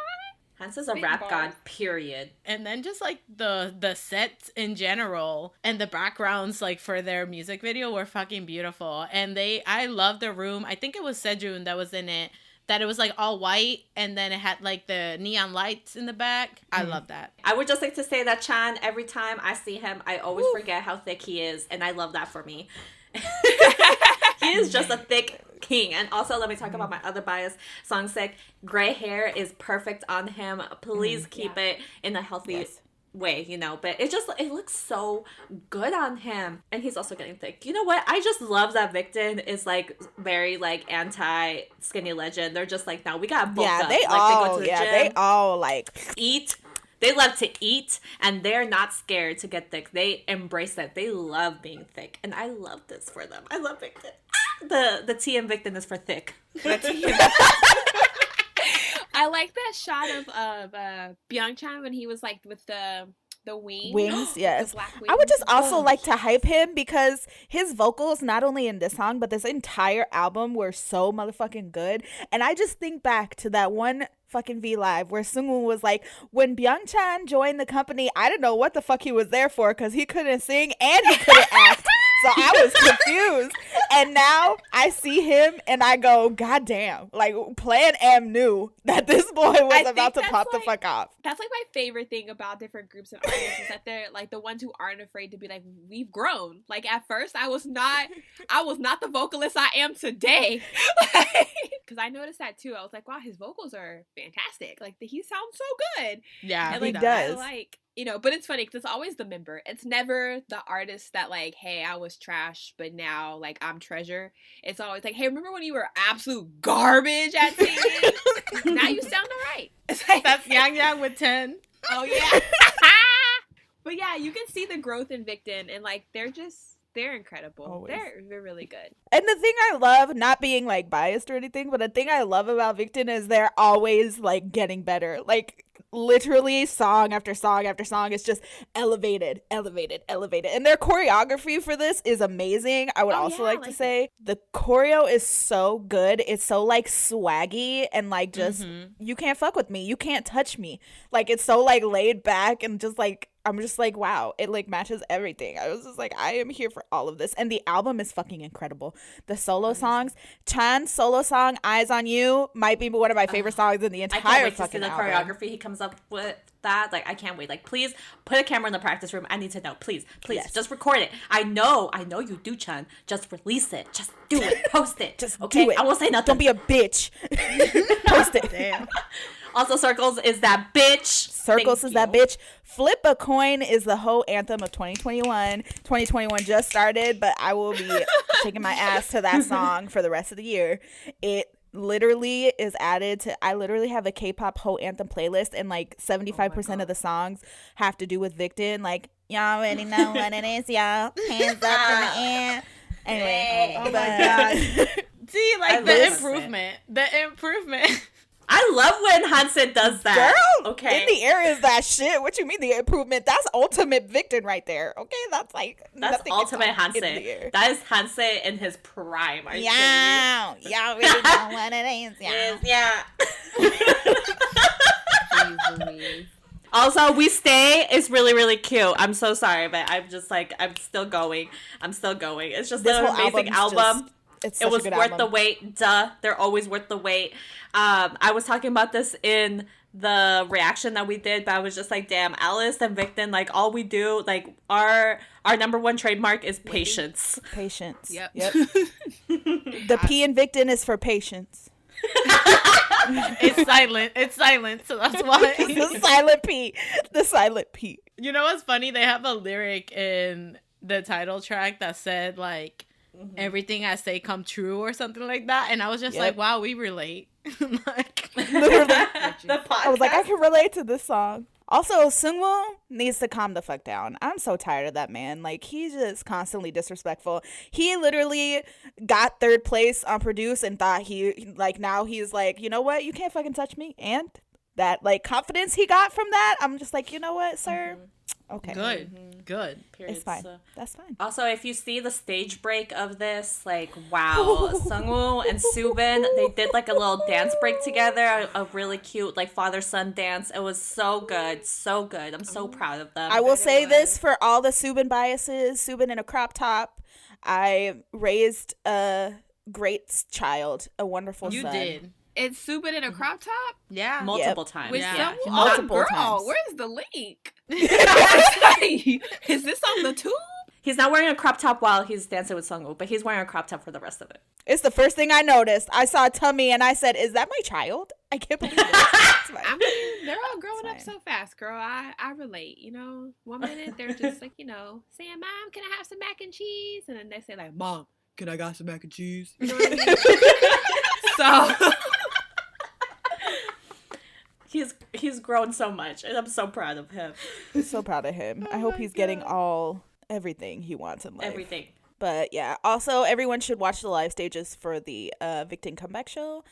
Hans is a Spitting rap bars. god, period. And then just like the sets in general and the backgrounds like for their music video were fucking beautiful. And I love the room. I think it was Sewoon that was in it. That it was like all white and then it had like the neon lights in the back. I love that. I would just like to say that Chan, every time I see him, I always forget how thick he is, and I love that for me. He is just a thick king. And also, let me talk about my other bias. Songsick, gray hair is perfect on him. Please keep it in a healthy way, you know, but it looks so good on him. And he's also getting thick. You know what? I just love that VICTON is like very like anti skinny legend. They're just like, no, we gotta bulk up. They like, all, they go to the gym, they all like eat. They love to eat, and they're not scared to get thick. They embrace it. They love being thick, and I love this for them. I love VICTON. The T in VICTON is for thick. I like that shot of Byung-chan when he was like with the wings, yes. The black wings. I would just also like to hype him because his vocals, not only in this song, but this entire album were so motherfucking good. And I just think back to that one fucking V Live where Sewoon was like, when Byung-chan joined the company, I didn't know what the fuck he was there for because he couldn't sing and he couldn't act. So I was confused. And now I see him and I go, God damn. Like, Plan M knew that this boy was about to pop the fuck off. That's like my favorite thing about different groups and artists is that they're like the ones who aren't afraid to be like, we've grown. Like at first I was not the vocalist I am today. Because I noticed that too. I was like, wow, his vocals are fantastic. Like he sounds so good. Yeah, And he like, does. I like, you know, but it's funny because it's always the member. It's never the artist that like, hey, I was trash, but now like I'm treasure. It's always like, hey, remember when you were absolute garbage at singing? Now you sound alright. It's like, That's Yang Yang with 10. oh yeah. But yeah, you can see the growth in VICTON, and like they're incredible. Always. They're really good. And the thing I love, not being like biased or anything, but the thing I love about VICTON is they're always like getting better. Like literally song after song after song is just elevated. And their choreography for this is amazing. I would also like to say the choreo is so good. It's so like swaggy and like just you can't fuck with me. You can't touch me. Like it's so like laid back and just like I'm just like, wow, it like matches everything. I was just like, I am here for all of this. And the album is fucking incredible. The solo songs, Chan's solo song, Eyes on You, might be one of my favorite songs in the I entire can't wait to see fucking the album. choreography he comes up with. That I can't wait. Like, please put a camera in the practice room. I need to know. Please, Yes. just record it. I know you do, Chan. Just release it. Just do it. Post it. Just okay. do it. I won't say nothing. Don't be a bitch. Post it. Damn. Also, Circles is that bitch. Circles Thank is that you. bitch. Flip a Coin is the whole anthem of 2021. 2021 just started, but I will be shaking my ass to that song for the rest of the year. It literally is added to, I literally have a K-pop whole anthem playlist, and like 75% of the songs have to do with VICTON. Like, y'all already know what it is, y'all. Hands up in the air. Anyway. Oh my God. See, I like the love improvement. The improvement. I love when Hansen does that. Girl, okay. in the air is that shit. What you mean the improvement? That's ultimate VICTON right there. Okay, that's like That's nothing ultimate can top in Hansen. the air. That is Hansen in his prime. Are you kidding Yeah, y'all really know what it is, me? yeah. Yeah. Please, Louise. Also, We Stay is really, really cute. I'm so sorry, but I'm just like, I'm still going. It's just This an whole amazing album's album. just- it's It such a was good worth album. the wait. Duh. They're always worth the wait. I was talking about this in the reaction that we did, but I was just like, damn, Alice and VICTON, like all we do, like our number one trademark is patience. Patience. Yep. The P in VICTON is for patience. It's silent, so that's why. The silent P. The silent P. You know what's funny? They have a lyric in the title track that said like everything I say come true or something like that, and I was just Yep. like, wow, we relate. Like, Literally. The podcast. I was like, I can relate to this song. Also, Seungwoo needs to calm the fuck down. I'm so tired of that man. Like, he's just constantly disrespectful. He literally got third place on Produce and thought now he's like, you know what? You can't fucking touch me. And that, like, confidence he got from that, I'm just like, you know what, sir? Okay. Good. It's fine. That's fine. Also, if you see the stage break of this, like, wow, Seungwoo and Soobin, they did like a little dance break together, a really cute like father-son dance. It was so good, so good. I'm so proud of them. I will say this for all the Soobin biases. Soobin in a crop top. I raised a great child, a wonderful son. You did. It's Subin in a crop top? Yeah. Multiple times. With Yeah. someone? Multiple girl, times. where's the link? Is this on the tube? He's not wearing a crop top while he's dancing with Seungwoo, but he's wearing a crop top for the rest of it. It's the first thing I noticed. I saw a tummy and I said, is that my child? I can't believe this. It's fine. I mean, they're all growing up It's so fast, girl. I relate, you know. One minute they're just like, you know, saying, Mom, can I have some mac and cheese? And then they say like, Mom, can I got some mac and cheese? You know what I mean? So He's grown so much, and I'm so proud of him. I'm so proud of him. I hope he's getting everything he wants in life. Everything. But yeah, also everyone should watch the live stages for the VICTON comeback show.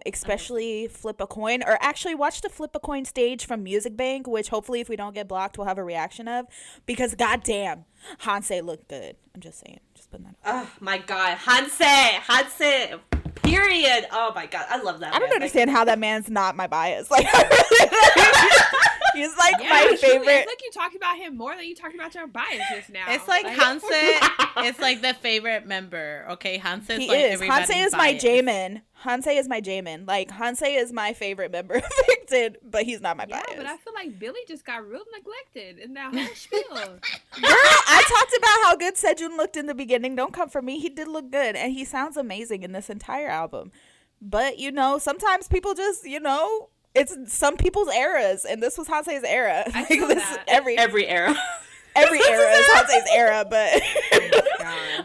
Especially Flip a Coin, or actually watch the Flip a Coin stage from Music Bank, which hopefully if we don't get blocked we'll have a reaction of, because goddamn, Hansei looked good. I'm just saying, just putting that Oh my god, Hansei, period. Oh my god, I love that. I don't man. understand how that man's not my bias. Like, he's like yeah, my truly, favorite. It's like you talked about him more than you talked about your bias just now. It's like Hansei. It's like the favorite member. Okay, Hansei's He like is. everybody's Hansei is my bias. Jamin. Hansei is my Jamin. Like, Hansei is my favorite member of VICTON, but he's not my yeah, bias. but I feel like Billy just got real neglected in that whole spiel. Girl, I talked about how good Sejun looked in the beginning. Don't come for me. He did look good, and he sounds amazing in this entire album. But, you know, sometimes people just, you know, it's some people's eras, and this was Hansei's era. I feel that. Every era. Every era is Hansei's era, but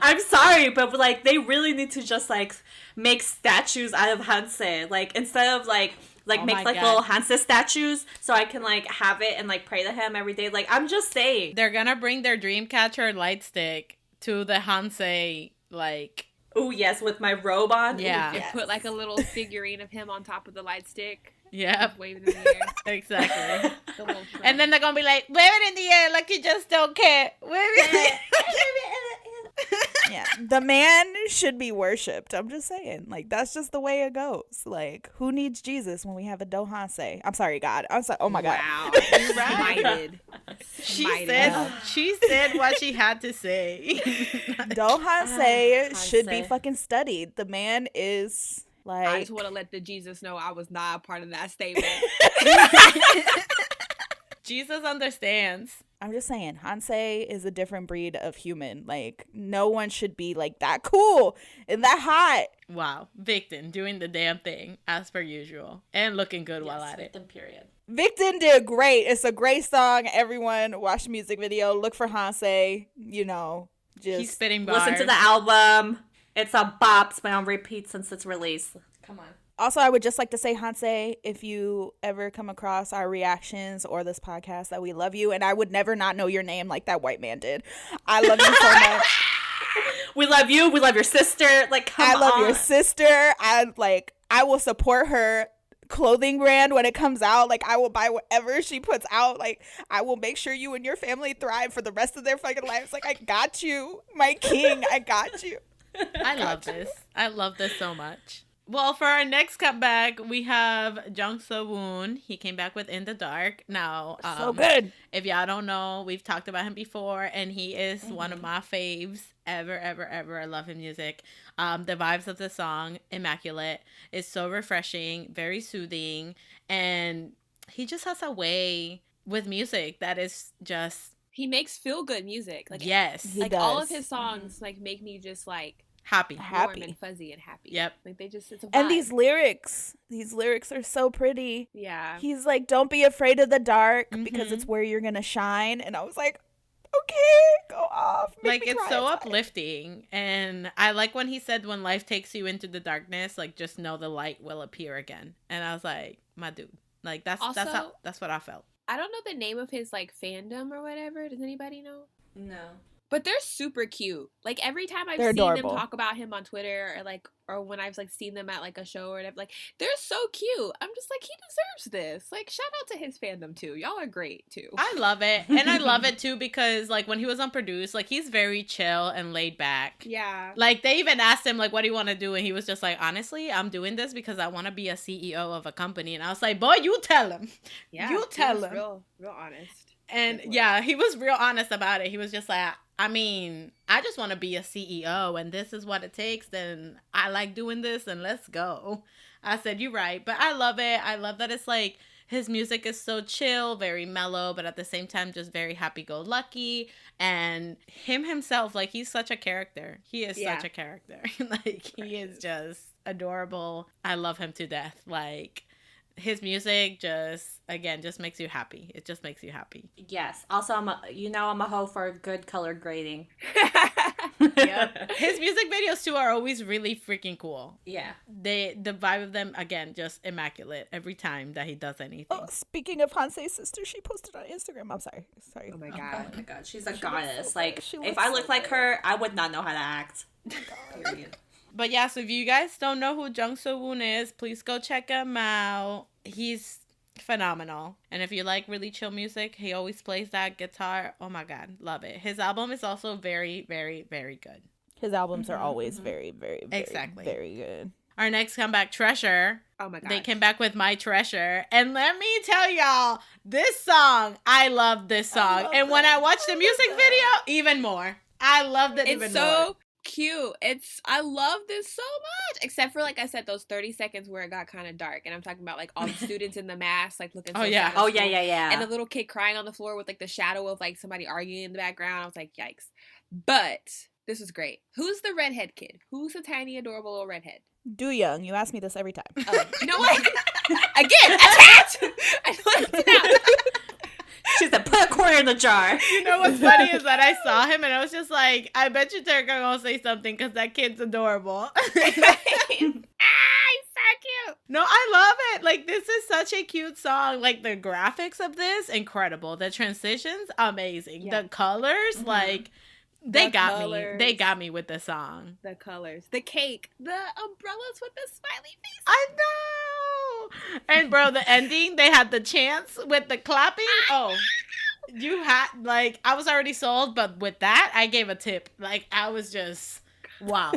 I'm sorry, but like they really need to just like make statues out of Hansei. Like instead of like Oh make my like God. little Hansei statues so I can like have it and like pray to him every day. Like I'm just saying. They're gonna bring their Dreamcatcher Lightstick to the Hansei, like. Oh yes, with my robe on. Yeah. Ooh, And yes. put like a little figurine of him on top of the light stick. Yep. Waving in the air. Exactly. The little trim. And then they're gonna be like, wave it in the air like you just don't care. Wave it. yeah, the man should be worshipped. I'm just saying, like, that's just the way it goes. Like, who needs Jesus when we have a Do Hansei? I'm sorry, God. I'm sorry. Oh my God. Wow. You're right. Smited. She said what she had to say. Do Hansei should be Hansei. fucking studied. The man is I like, just want to let the Jesus know I was not a part of that statement. Jesus understands. I'm just saying, Hansei is a different breed of human. Like, no one should be like that cool and that hot. Wow. VICTON doing the damn thing as per usual and looking good while at it. Victim period. VICTON did great. It's a great song. Everyone watch the music video. Look for Hansei. You know, just He's spitting bars. Listen to the album. It's a bop. It's been on repeat since its release. Come on. Also, I would just like to say, Hansei, if you ever come across our reactions or this podcast, that we love you, and I would never not know your name like that white man did. I love you so much. We love you. We love your sister. Like, come on. I love your sister. I will support her clothing brand when it comes out. Like, I will buy whatever she puts out. Like, I will make sure you and your family thrive for the rest of their fucking lives. Like, I got you, my king. I got you. I love this. I love this so much. Well, for our next comeback, we have Jeong Sewoon. He came back with In the Dark. Now, So good. if y'all don't know, we've talked about him before, and he is one of my faves ever, ever, ever. I love his music. The vibes of the song, Immaculate, is so refreshing, very soothing, and he just has a way with music that is just, He makes feel good music. Like yes, He like all does. of his songs like make me just like happy. warm and fuzzy and happy. Yep. Like they just it's a vibe. And these lyrics are so pretty. yeah. He's like, don't be afraid of the dark because it's where you're gonna shine. And I was like, okay, go off. Make Like, me it's cry, so fine. uplifting, and I like when he said, when life takes you into the darkness, like, just know the light will appear again. And I was like, my dude, like, that's Also, what I felt. I don't know the name of his like fandom or whatever. Does anybody know? No. But they're super cute. Like every time I've They're seen adorable. them talk about him on Twitter or when I've like seen them at like a show or whatever, like they're so cute. I'm just like, he deserves this. Like shout out to his fandom too. Y'all are great too. I love it. And I love it too because like when he was on Produce, like he's very chill and laid back. Yeah. Like they even asked him like, what do you want to do? And he was just like, honestly, I'm doing this because I want to be a CEO of a company. And I was like, boy, you tell him. Yeah. You tell him. Real honest. And yeah, he was real honest about it. He was just like, I mean, I just want to be a CEO and this is what it takes. Then I like doing this and let's go. I said, you're right. But I love it. I love that it's like his music is so chill, very mellow, but at the same time, just very happy-go-lucky. And himself, like he's such a character. He is such a character. Like he is just adorable. I love him to death. Like his music just makes you happy. It just makes you happy. Yes. Also, I'm a hoe for good color grading. Yep. His music videos too are always really freaking cool. Yeah. The vibe of them, again, just immaculate every time that he does anything. Oh, speaking of Hanse's sister, she posted on Instagram. I'm sorry. Oh my Oh god. my god, she's a goddess. Like, she if looks I so looked like good. her, I would not know how to act. Period. But yeah, so if you guys don't know who Jeong Sewoon is, please go check him out. He's phenomenal. And if you like really chill music, he always plays that guitar. Oh my god, love it. His album is also very, very, very good. His albums are always very, very, very, Exactly. very good. Our next comeback, Treasure. Oh my god. They came back with My Treasure. And let me tell y'all, this song, I love this song. And when I watched the music video, even more. I loved it even It's more. so cute. I love this so much. Except for like I said, those 30 seconds where it got kind of dark. And I'm talking about like all the students in the mask, like looking so sad at Oh, school. yeah. And the little kid crying on the floor with like the shadow of like somebody arguing in the background. I was like, yikes. But this is great. Who's the redhead kid? Who's the tiny, adorable little redhead? Do Young. You ask me this every time. Oh, you know what? Again, attacked! I left it out. She said, put a quarter in the jar. You know what's funny is that I saw him and I was just like, I bet you Terika gonna say something because that kid's adorable. He's so cute. No, I love it. Like, this is such a cute song. Like, the graphics of this, incredible. The transitions, amazing. Yeah. The colors, like, they The got colors. me. They got me with the song. The colors, the cake, the umbrellas with the smiley face. I know. And, bro, the ending, they had the chants with the clapping. Oh, you had, like, I was already sold, but with that, I gave a tip. Like, I was just... Wow.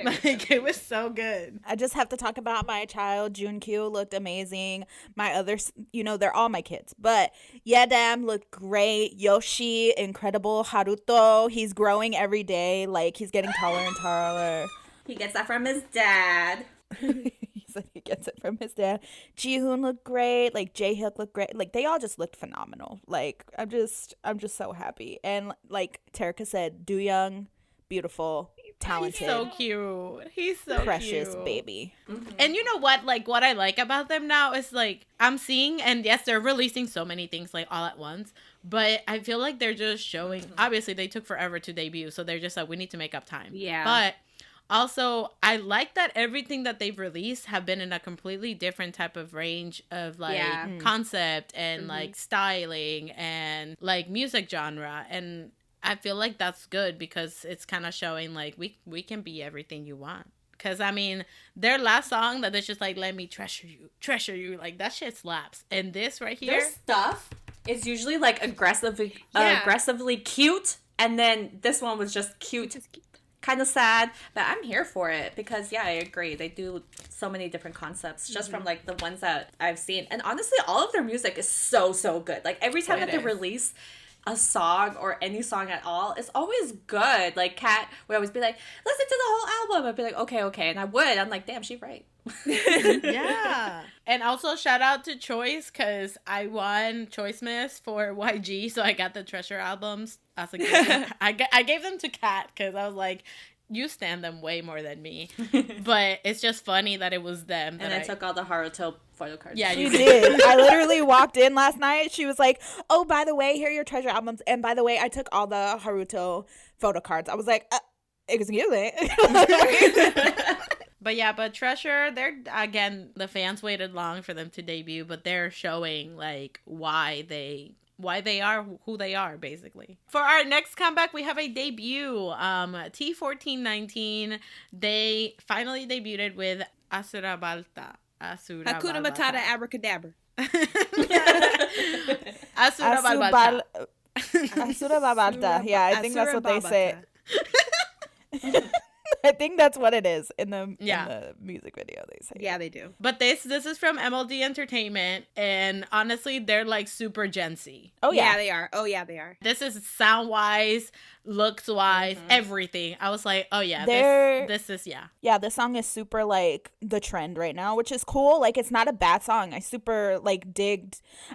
Like, it was so good. I just have to talk about my child. Junkyu looked amazing. My others, they're all my kids. But Yedam looked great. Yoshi, incredible. Haruto, he's growing every day. Like, he's getting taller and taller. He gets that from his dad. He said he gets it from his dad. Jihoon looked great. Like, Jaehyuk looked great. Like, they all just looked phenomenal. Like, I'm just so happy. And like Terika said, Do Young, beautiful. Talented, He's so cute. He's so precious cute. baby. And you know what? Like, what I like about them now is, like, I'm seeing, and yes, they're releasing so many things, like, all at once, but I feel like they're just showing, obviously, they took forever to debut, so they're just like, we need to make up time. Yeah. But also, I like that everything that they've released have been in a completely different type of range of, like, concept and, like, styling and, like, music genre, and I feel like that's good because it's kind of showing, like, we can be everything you want. Because, I mean, their last song that is just like, let me treasure you. Like, that shit slaps. And this right here. Their stuff is usually, like, aggressively cute. And then this one was just cute. Kind of sad. But I'm here for it because, yeah, I agree. They do so many different concepts just from, like, the ones that I've seen. And honestly, all of their music is so, so good. Like, every time that they release a song or any song at all, it's always good. Like, Kat would always be like, listen to the whole album. I'd be like, okay. And I would. I'm like, damn, she's right. Yeah. And also shout out to Choice because I won Choice Miss for YG, so I got the Treasure albums. I was like, I gave them to Kat because I was like, you stand them way more than me. But it's just funny that it was them. And I took all the Haruto photo cards. Yeah, You did. I literally walked in last night. She was like, oh, by the way, here are your Treasure albums. And by the way, I took all the Haruto photo cards. I was like, excuse me. But yeah, but Treasure, they're, again, the fans waited long for them to debut, but they're showing like why they are who they are, basically. For our next comeback, we have a debut. T1419, they finally debuted with ASURABALTA. Hakuna Matata Abracadabra. ASURABALBALTA. ASURABALBALTA. Yeah, I think that's what they say. I think that's what it is in the music video, they say. Yeah, they do. But this is from MLD Entertainment, and honestly, they're like super Gen Z. Oh yeah, they are. This is sound wise, looks wise, everything. I was like, oh yeah, this is Yeah, this song is super like the trend right now, which is cool. Like, it's not a bad song. I super like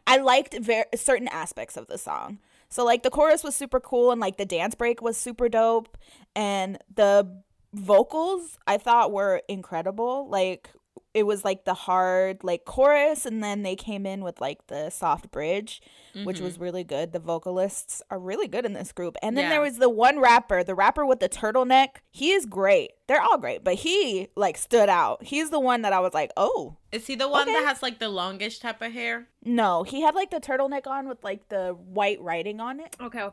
I liked certain aspects of the song. So like the chorus was super cool, and like the dance break was super dope, and the vocals I thought were incredible. Like, it was like the hard like chorus, and then they came in with like the soft bridge, which was really good. The vocalists are really good in this group. And then there was the rapper with the turtleneck. He is great. They're all great, but he like stood out. He's the one that I was like, oh, is he the one that has like the longish type of hair? No, he had like the turtleneck on with like the white writing on it. Okay.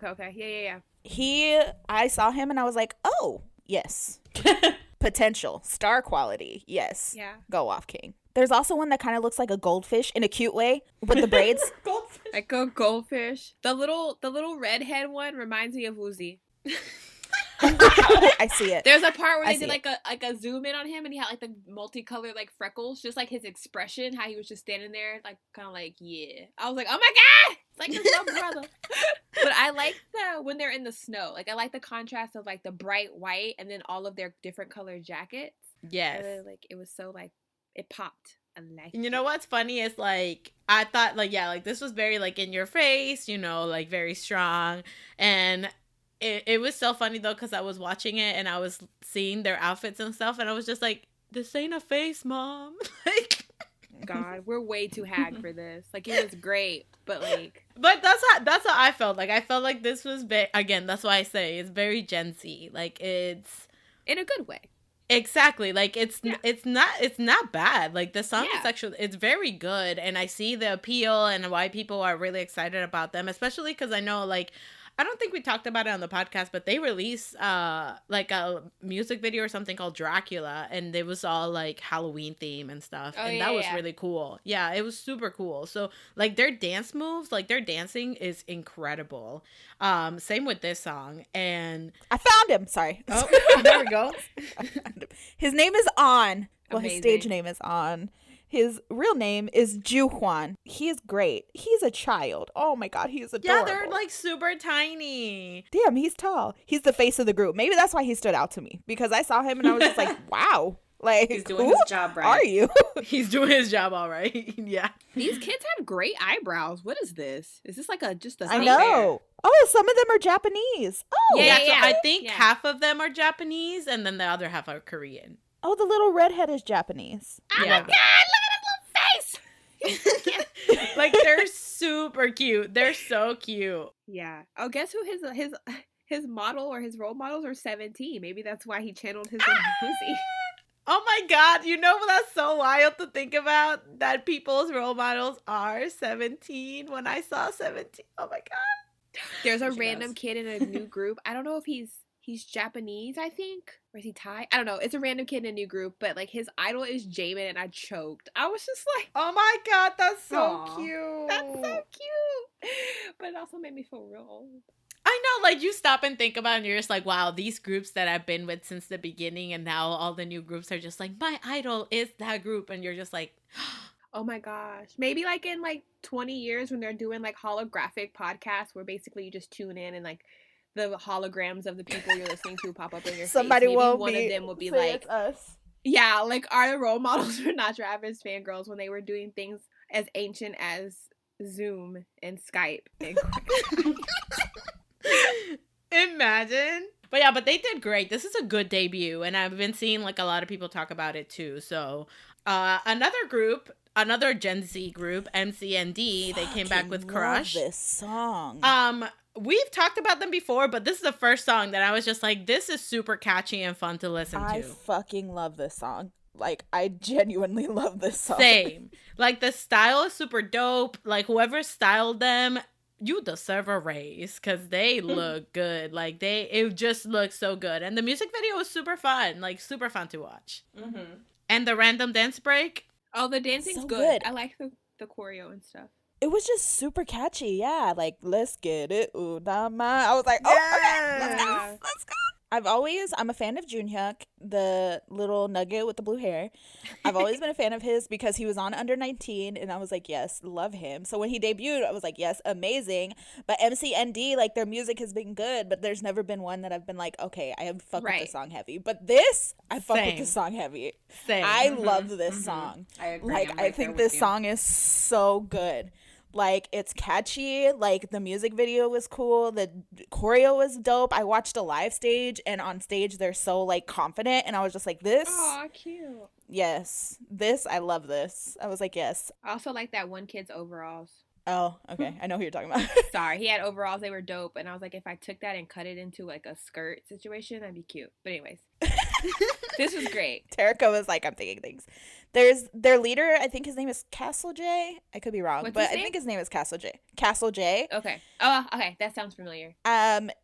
Yeah. I saw him and I was like, oh, yes. Potential. Star quality. Yes. Yeah. Go off, King. There's also one that kind of looks like a goldfish in a cute way with the braids. Goldfish. Like a goldfish. The little redhead one reminds me of Woozy. I see it. There's a part where they did like a zoom in on him, and he had like the multicolored like freckles, just like his expression, how he was just standing there, like kind of like, yeah. I was like, oh my god, it's like his little brother. But I like when they're in the snow. Like, I like the contrast of like the bright white and then all of their different colored jackets. Yes. Like, it was so like, it popped. I like you know what's funny is like I thought like this was very like in your face, like very strong, and it was so funny though because I was watching it and I was seeing their outfits and stuff, and I was just like, this ain't a face, mom. Like, God, we're way too hag for this. Like, it was great, but that's how I felt. Like, I felt like this was again, that's why I say it's very Gen Z. Like, it's in a good way. Exactly. Like, it's not bad. Like, the song is actually, it's very good, and I see the appeal and why people are really excited about them, especially because I know, like, I don't think we talked about it on the podcast, but they released like a music video or something called Dracula, and it was all like Halloween theme and stuff. That was really cool. Yeah, it was super cool. So like their dance moves, like their dancing is incredible. Same with this song. And I found him. Sorry. Oh, there we go. His name is On. Well, Amazing. His stage name is On. His real name is Juhwan. He is great. He's a child. Oh my god, he's adorable. Yeah, they're like super tiny. Damn, he's tall. He's the face of the group. Maybe that's why he stood out to me, because I saw him and I was just like, wow. Like, he's doing his job right. Are you? He's doing his job all right. Yeah. These kids have great eyebrows. What is this? Is this like just a I know. fair? Oh, some of them are Japanese. Oh. Yeah, so I think half of them are Japanese and then the other half are Korean. Oh, the little redhead is Japanese. Oh my god, look at his little face. Like, they're super cute. They're so cute. Yeah. Oh, guess who his model or his role models are 17. Maybe that's why he channeled his Lucy. Oh my god, that's so wild to think about, that people's role models are 17 when I saw 17. Oh my god. There's a random kid in a new group. I don't know if he's Japanese, I think. Or is he Thai? I don't know. It's a random kid in a new group, but like his idol is Jamin, and I choked. I was just like, oh my god, that's so Aw, cute. that's so cute. But it also made me feel real old. I know, like, you stop and think about it and you're just like, wow, these groups that I've been with since the beginning, and now all the new groups are just like, my idol is that group, and you're just like, oh my gosh. Maybe like in like 20 years when they're doing like holographic podcasts where basically you just tune in and like the holograms of the people you're listening to pop up in your Somebody face. will one be, of them will be say like, it's us. Yeah, like our role models were not your average fangirls when they were doing things as ancient as Zoom and Skype. And imagine. But they did great. This is a good debut, and I've been seeing like a lot of people talk about it too. So another Gen Z group, MCND, they came back with Crush. Love this song. We've talked about them before, but this is the first song that I was just like, this is super catchy and fun to listen to. I fucking love this song. Like, I genuinely love this song. Same. Like, the style is super dope. Like, whoever styled them, you deserve a raise because they look good. Like, it just looks so good. And the music video is super fun. Like, super fun to watch. Mm-hmm. And the random dance break. Oh, the dancing's So good. good. I like the choreo and stuff. It was just super catchy. Yeah, like, let's get it. Ooh, nah, ma. I was like, oh, okay, let's go. I'm a fan of Junhyuk, the little nugget with the blue hair. I've always been a fan of his because he was on Under 19, and I was like, yes, love him. So when he debuted, I was like, yes, amazing. But MCND, like, their music has been good, but there's never been one that I've been like, okay, I have fuck with the song heavy. But this, I fuck with the song heavy. Same. I love this song. I agree. Like, I think this song is so good. Like, it's catchy. Like, the music video was cool. The choreo was dope. I watched a live stage, and on stage they're so, like, confident, and I was just like, this. Aw, cute. Yes. This, I love this. I was like, yes. I also like that one kid's overalls. Oh, okay. I know who you're talking about. Sorry, he had overalls. They were dope. And I was like, if I took that and cut it into, like, a skirt situation, that'd be cute. But anyways. This was great. Terrica was like, I'm thinking things. There's their leader, I think his name is Castle J. I could be wrong, What's but his I name? think his name is Castle J. Castle J. Okay. Oh, okay. That sounds familiar.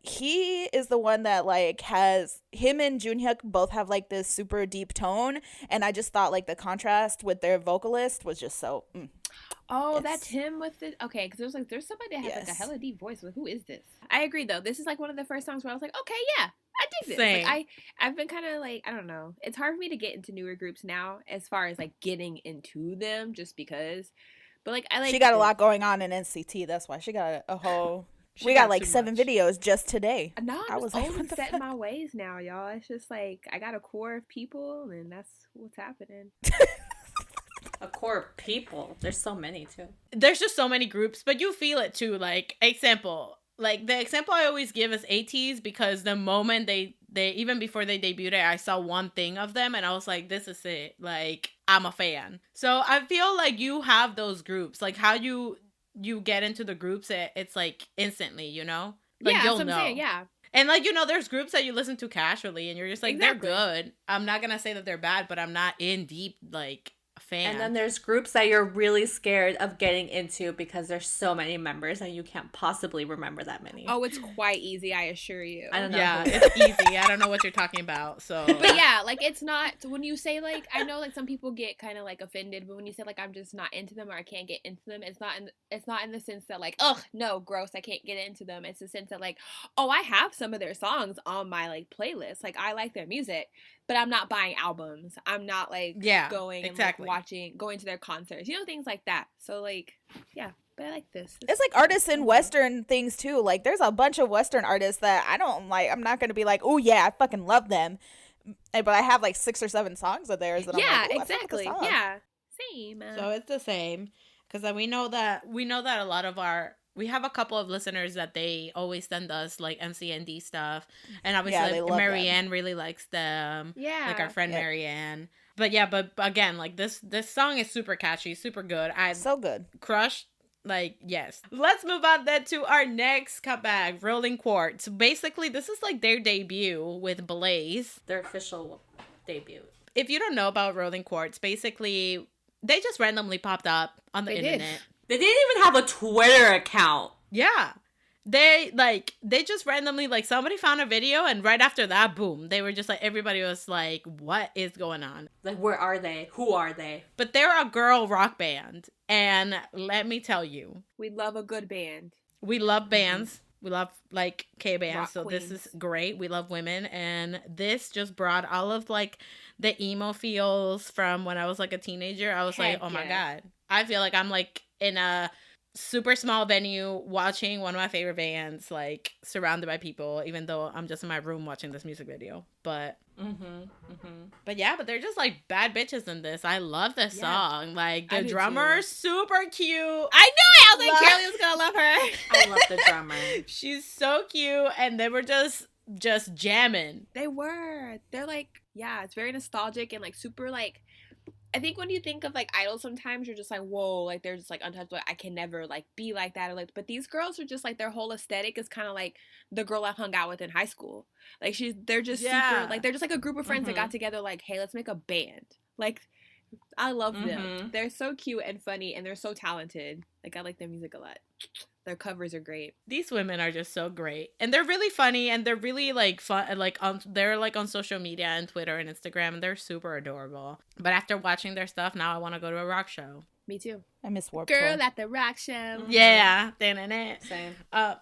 He is the one that, like, has him and Junhyuk both have, like, this super deep tone, and I just thought, like, the contrast with their vocalist was just so Oh, Yes. that's him with the okay. Because there's somebody that has like a Yes. hella deep voice. Like, who is this? I agree though. This is like one of the first songs where I was like, okay, yeah, I dig this. Same. Like, I've been kind of like, I don't know. It's hard for me to get into newer groups now, as far as like getting into them, just because. But like, I like. she got a this. lot going on in NCT. That's why she got a whole. She We got got like too 7 much. videos just today. No, I I'm was just like, old what and the set in fuck? my ways now, y'all. It's just like I got a core of people, and that's what's happening. A core of people. There's so many too. There's just so many groups, but you feel it too. Like, example. Like, the example I always give is ATEEZ, because the moment they even before they debuted, I saw one thing of them and I was like, this is it. Like, I'm a fan. So I feel like you have those groups. Like, how you get into the groups, it's like instantly, you know? Like, yeah, you'll that's what know. I'm saying. Yeah. And, like, you know, there's groups that you listen to casually and you're just like, Exactly. they're good. I'm not gonna say that they're bad, but I'm not in deep, like, a fan. And then there's groups that you're really scared of getting into because there's so many members and you can't possibly remember that many. Oh, it's quite easy, I assure you. I don't know. Yeah, it's easy. I don't know what you're talking about. So, But yeah, like, it's not, when you say, like, I know, like, some people get kind of, like, offended, but when you say, like, I'm just not into them or I can't get into them, it's not in the sense that, like, ugh, no, gross, I can't get into them. It's the sense that, like, oh, I have some of their songs on my, like, playlist. Like, I like their music, but I'm not buying albums. I'm not, like, Yeah, going and, exactly. like, going to their concerts. You know, things like that. So, like, yeah, but I like this. It's like artists in Western things too. Like, there's a bunch of Western artists that I don't like. I'm not gonna be like, oh yeah, I fucking love them. But I have like 6 or 7 songs of theirs. That Yeah, I'm like, "Ooh, I fuck with this exactly. song." Yeah, same. So it's the same, because we know that a lot of we have a couple of listeners that they always send us like MCND stuff, and they obviously love Marianne really likes them. Yeah. Like our friend Yeah. Marianne. But yeah, but again, like this song is super catchy, super good. I So good. crushed. Like, yes. Let's move on then to our next comeback, Rolling Quartz. Basically, this is like their debut with Blaze. Their official debut. If you don't know about Rolling Quartz, basically they just randomly popped up on the They did. internet. They didn't even have a Twitter account. Yeah. They just randomly, like, somebody found a video, and right after that, boom, they were just like, everybody was like, what is going on? Like, where are they? Who are they? But they're a girl rock band, and let me tell you, We love a good band. we love bands. We love, like, K-bands, Rock so this queens. is great. We love women, and this just brought all of, like, the emo feels from when I was, like, a teenager. I was Heck like, oh, my yeah. God. I feel like I'm, like, in a super small venue watching one of my favorite bands, like, surrounded by people, even though I'm just in my room watching this music video. But yeah, but they're just like bad bitches in this. I love this Yeah. song. Like, I the do drummer too. is super cute. I knew it! I was like, Love- Carly was gonna love her. I love the drummer. She's so cute, and they were just jamming. They were. They're like, yeah, it's very nostalgic and like super like. I think when you think of like idols, sometimes you're just like, whoa, like they're just like untouchable. I can never like be like that. Or like, but these girls are just like their whole aesthetic is kind of like the girl I hung out with in high school. Like they're just Yeah. super like they're just like a group of friends that got together. Like, hey, let's make a band. Like, I love them. They're so cute and funny, and they're so talented. Like, I like their music a lot. Their covers are great. These women are just so great, and they're really funny, and they're really like fun. Like they're like on social media and Twitter and Instagram, and they're super adorable. But after watching their stuff, now I want to go to a rock show. Me too. I miss Warped Girl Tour. at the rock show. Yeah. Same.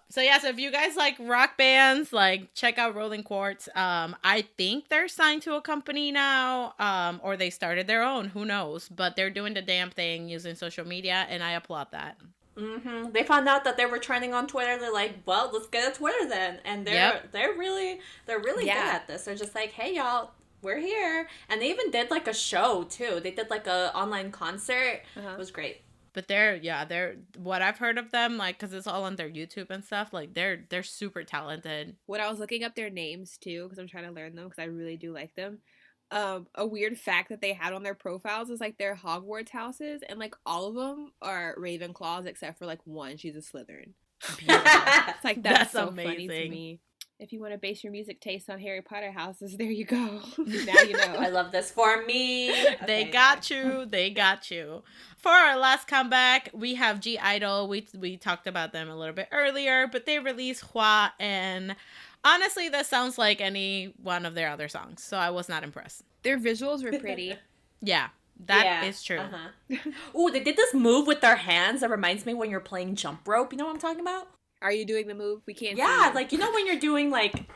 So yeah, so if you guys like rock bands, like check out Rolling Quartz. I think they're signed to a company now, or they started their own, who knows, but they're doing the damn thing using social media, and I applaud that. They found out that they were trending on Twitter. They're like, well, let's get a Twitter then. And they're really good at this. They're just like, hey y'all, we're here. And they even did like a show too. They did like a online concert. It was great. But they're what I've heard of them, like, because it's all on their YouTube and stuff, like they're super talented. When I was looking up their names too, because I'm trying to learn them, because I really do like them. A weird fact that they had on their profiles is like their Hogwarts houses, and like all of them are Ravenclaws except for like one. She's a Slytherin. It's like that's so amazing. Funny to me. If you want to base your music taste on Harry Potter houses, there you go. Now you know. I love this for me. They got you. They got you. For our last comeback, we have (G)I-DLE. We talked about them a little bit earlier, but they released HWAA, and honestly, this sounds like any one of their other songs, so I was not impressed. Their visuals were pretty. Yeah, that is true. Ooh, they did this move with their hands that reminds me when you're playing jump rope. You know what I'm talking about? Are you doing the move? We can't see. Yeah, like, you know when you're doing, like,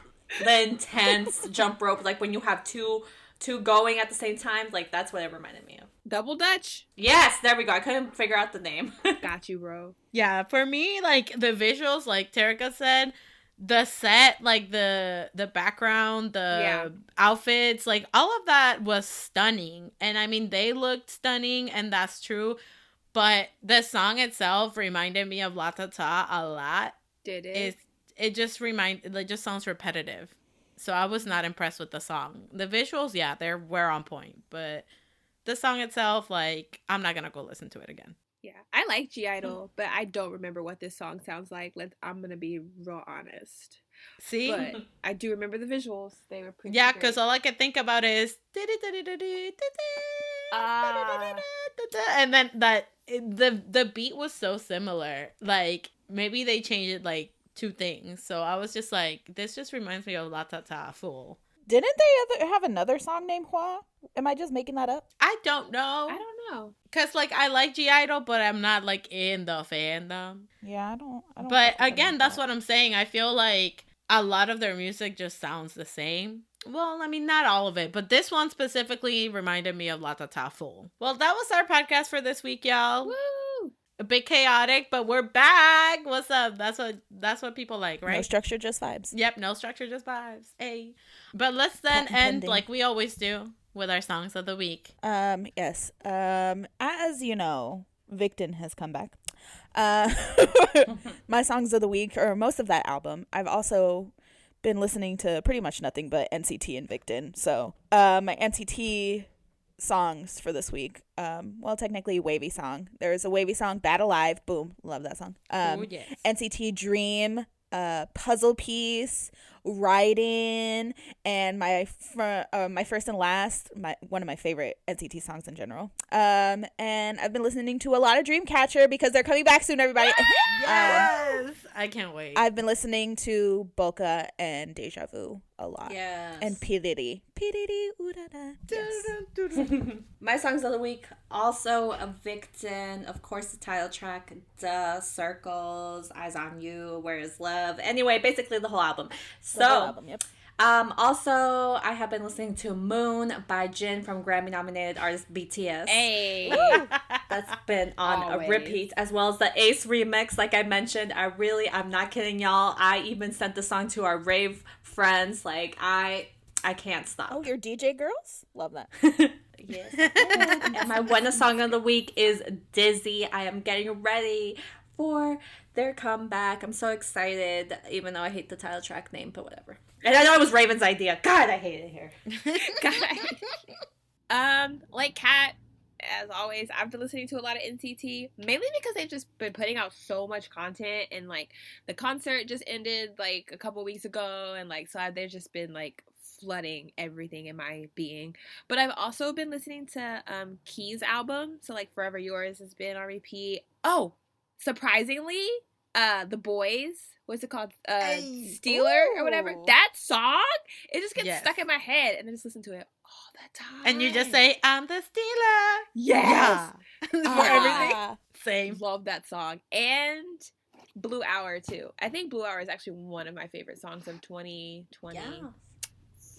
the intense jump rope, like when you have two going at the same time? Like, that's what it reminded me of. Double Dutch? Yes, there we go. I couldn't figure out the name. Got you, bro. Yeah, for me, like, the visuals, like Terika said, the set, like, the background, the outfits, like, all of that was stunning. And, I mean, they looked stunning, and that's true. But the song itself reminded me of La Ta Ta a lot. Did it? It just sounds repetitive. So I was not impressed with the song. The visuals, yeah, were on point. But the song itself, like, I'm not going to go listen to it again. Yeah, I like (G)I-DLE, but I don't remember what this song sounds like. I'm going to be real honest. See? But I do remember the visuals. They were pretty Yeah, because all I can think about is... And then the beat was so similar. Like, maybe they changed it, like, 2 things. So I was just like, this just reminds me of La Ta Ta, fool. Didn't they ever have another song named HWAA? Am I just making that up? I don't know. I don't know. Because, like, I like (G)I-DLE, but I'm not, like, in the fandom. Yeah, I don't But, again, that's what I'm saying. I feel like a lot of their music just sounds the same. Well, I mean, not all of it, but this one specifically reminded me of La Ta Ta, fool. Well, that was our podcast for this week, y'all. Woo! A bit chaotic, but we're back. What's up? That's what people like, right? No structure, just vibes. Yep, no structure, just vibes. Hey. But let's then end like we always do with our songs of the week. Yes. As you know, VICTON has come back. My songs of the week, or most of that album. I've also been listening to pretty much nothing but NCT and VICTON. So, my NCT songs for this week. Well, technically wavy song. There's a wavy song, Bad Alive. Boom, love that song. Yes. NCT Dream, Puzzle Piece, Riding, and my first and last, one of my favorite NCT songs in general. And I've been listening to a lot of Dreamcatcher because they're coming back soon, everybody. Yes, I can't wait. I've been listening to Boca and Deja Vu a lot. Yes. And Piriri. Piriri, urara. Yes. My songs of the week, also a VICTON, of course the title track, Duh, Circles, Eyes on You, Where is Love? Anyway, basically the whole album. The whole album, yep. Also, I have been listening to Moon by Jin from Grammy-nominated artist BTS. Hey. That's been on a repeat, as well as the A.C.E remix, like I mentioned. I'm not kidding, y'all. I even sent the song to our rave friends. Like, I can't stop. Oh, your DJ girls? Love that. Yes. And my one song of the week is Dizzy. I am getting ready for their comeback. I'm so excited, even though I hate the title track name, but whatever. And I know it was Raven's idea. God, I hate it here. Like Kat, as always, I've been listening to a lot of NCT, mainly because they've just been putting out so much content, and like the concert just ended like a couple weeks ago, and like so they've just been like flooding everything in my being. But I've also been listening to Key's album. So like Forever Yours has been on repeat. Oh, surprisingly, The Boys, what's it called? Stealer or whatever. That song, it just gets stuck in my head, and then just listen to it all the time. And you just say, I'm the stealer. Yes. Yeah. For everything. Same. Love that song. And Blue Hour too. I think Blue Hour is actually one of my favorite songs of 2020. Yeah.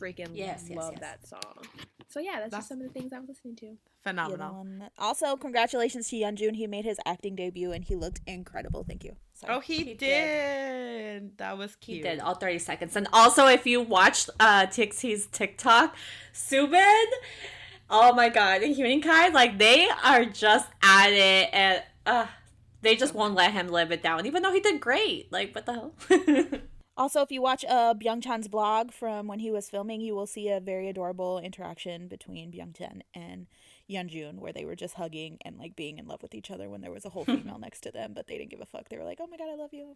Freaking love that song. So yeah, that's just some of the things I was listening to. Phenomenal. Also, congratulations to Yeonjun. He made his acting debut and he looked incredible. Thank you. Sorry. Oh, he did. That was cute. He did, all 30 seconds. And also, if you watched Tixie's TikTok, Subin, oh my god, and Humankind, like, they are just at it, and they just won't let him live it down, even though he did great. Like, what the hell? Also, if you watch Byung-chan's vlog from when he was filming, you will see a very adorable interaction between Byung-chan and Yeonjun, where they were just hugging and like being in love with each other when there was a whole female next to them, but they didn't give a fuck. They were like, "Oh my god, I love you."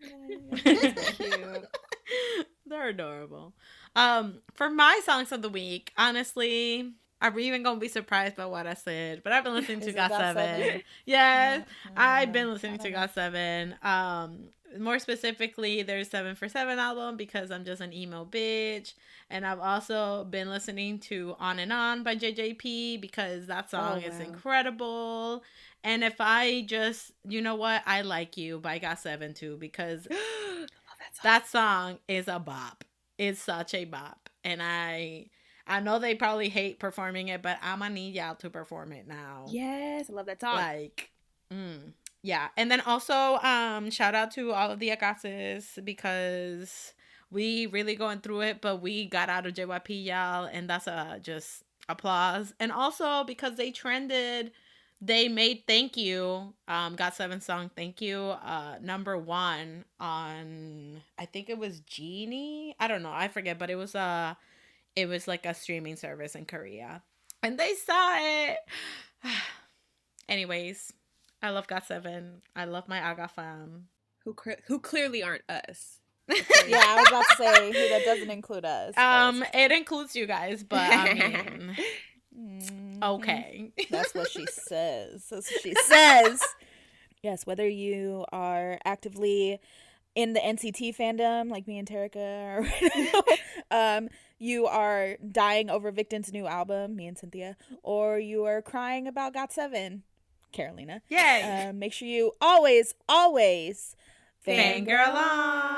That's cute. They're adorable. For my songs of the week, honestly, I'm even gonna be surprised by what I said, but I've been listening to GOT7. Yes, I've been listening to GOT7. More specifically, their 7 for 7 album, because I'm just an emo bitch. And I've also been listening to On and On by JYPE, because that song is incredible. And if I just, you know what, I Like You by GOT7 too, because that song is a bop. It's such a bop. And I know they probably hate performing it, but I'm gonna need y'all to perform it now. Yes, I love that song. Like, yeah. And then also, shout out to all of the Agassiz, because we really going through it, but we got out of JYP, y'all, and that's just applause. And also because they trended, they made Thank You, GOT7 song Thank You, #1 on, I think it was Genie. I don't know, I forget, but it was like a streaming service in Korea, and they saw it. Anyways, I love GOT7. I love my Aga fam. Who clearly aren't us. Yeah, I was about to say that doesn't include us. It includes you guys, but I mean, okay. That's what she says. That's what she says. Yes, whether you are actively in the NCT fandom, like me and Terika, or you are dying over VICTON's new album, me and Cynthia, or you are crying about GOT7, Carolina. Yay! Make sure you always fangirl on.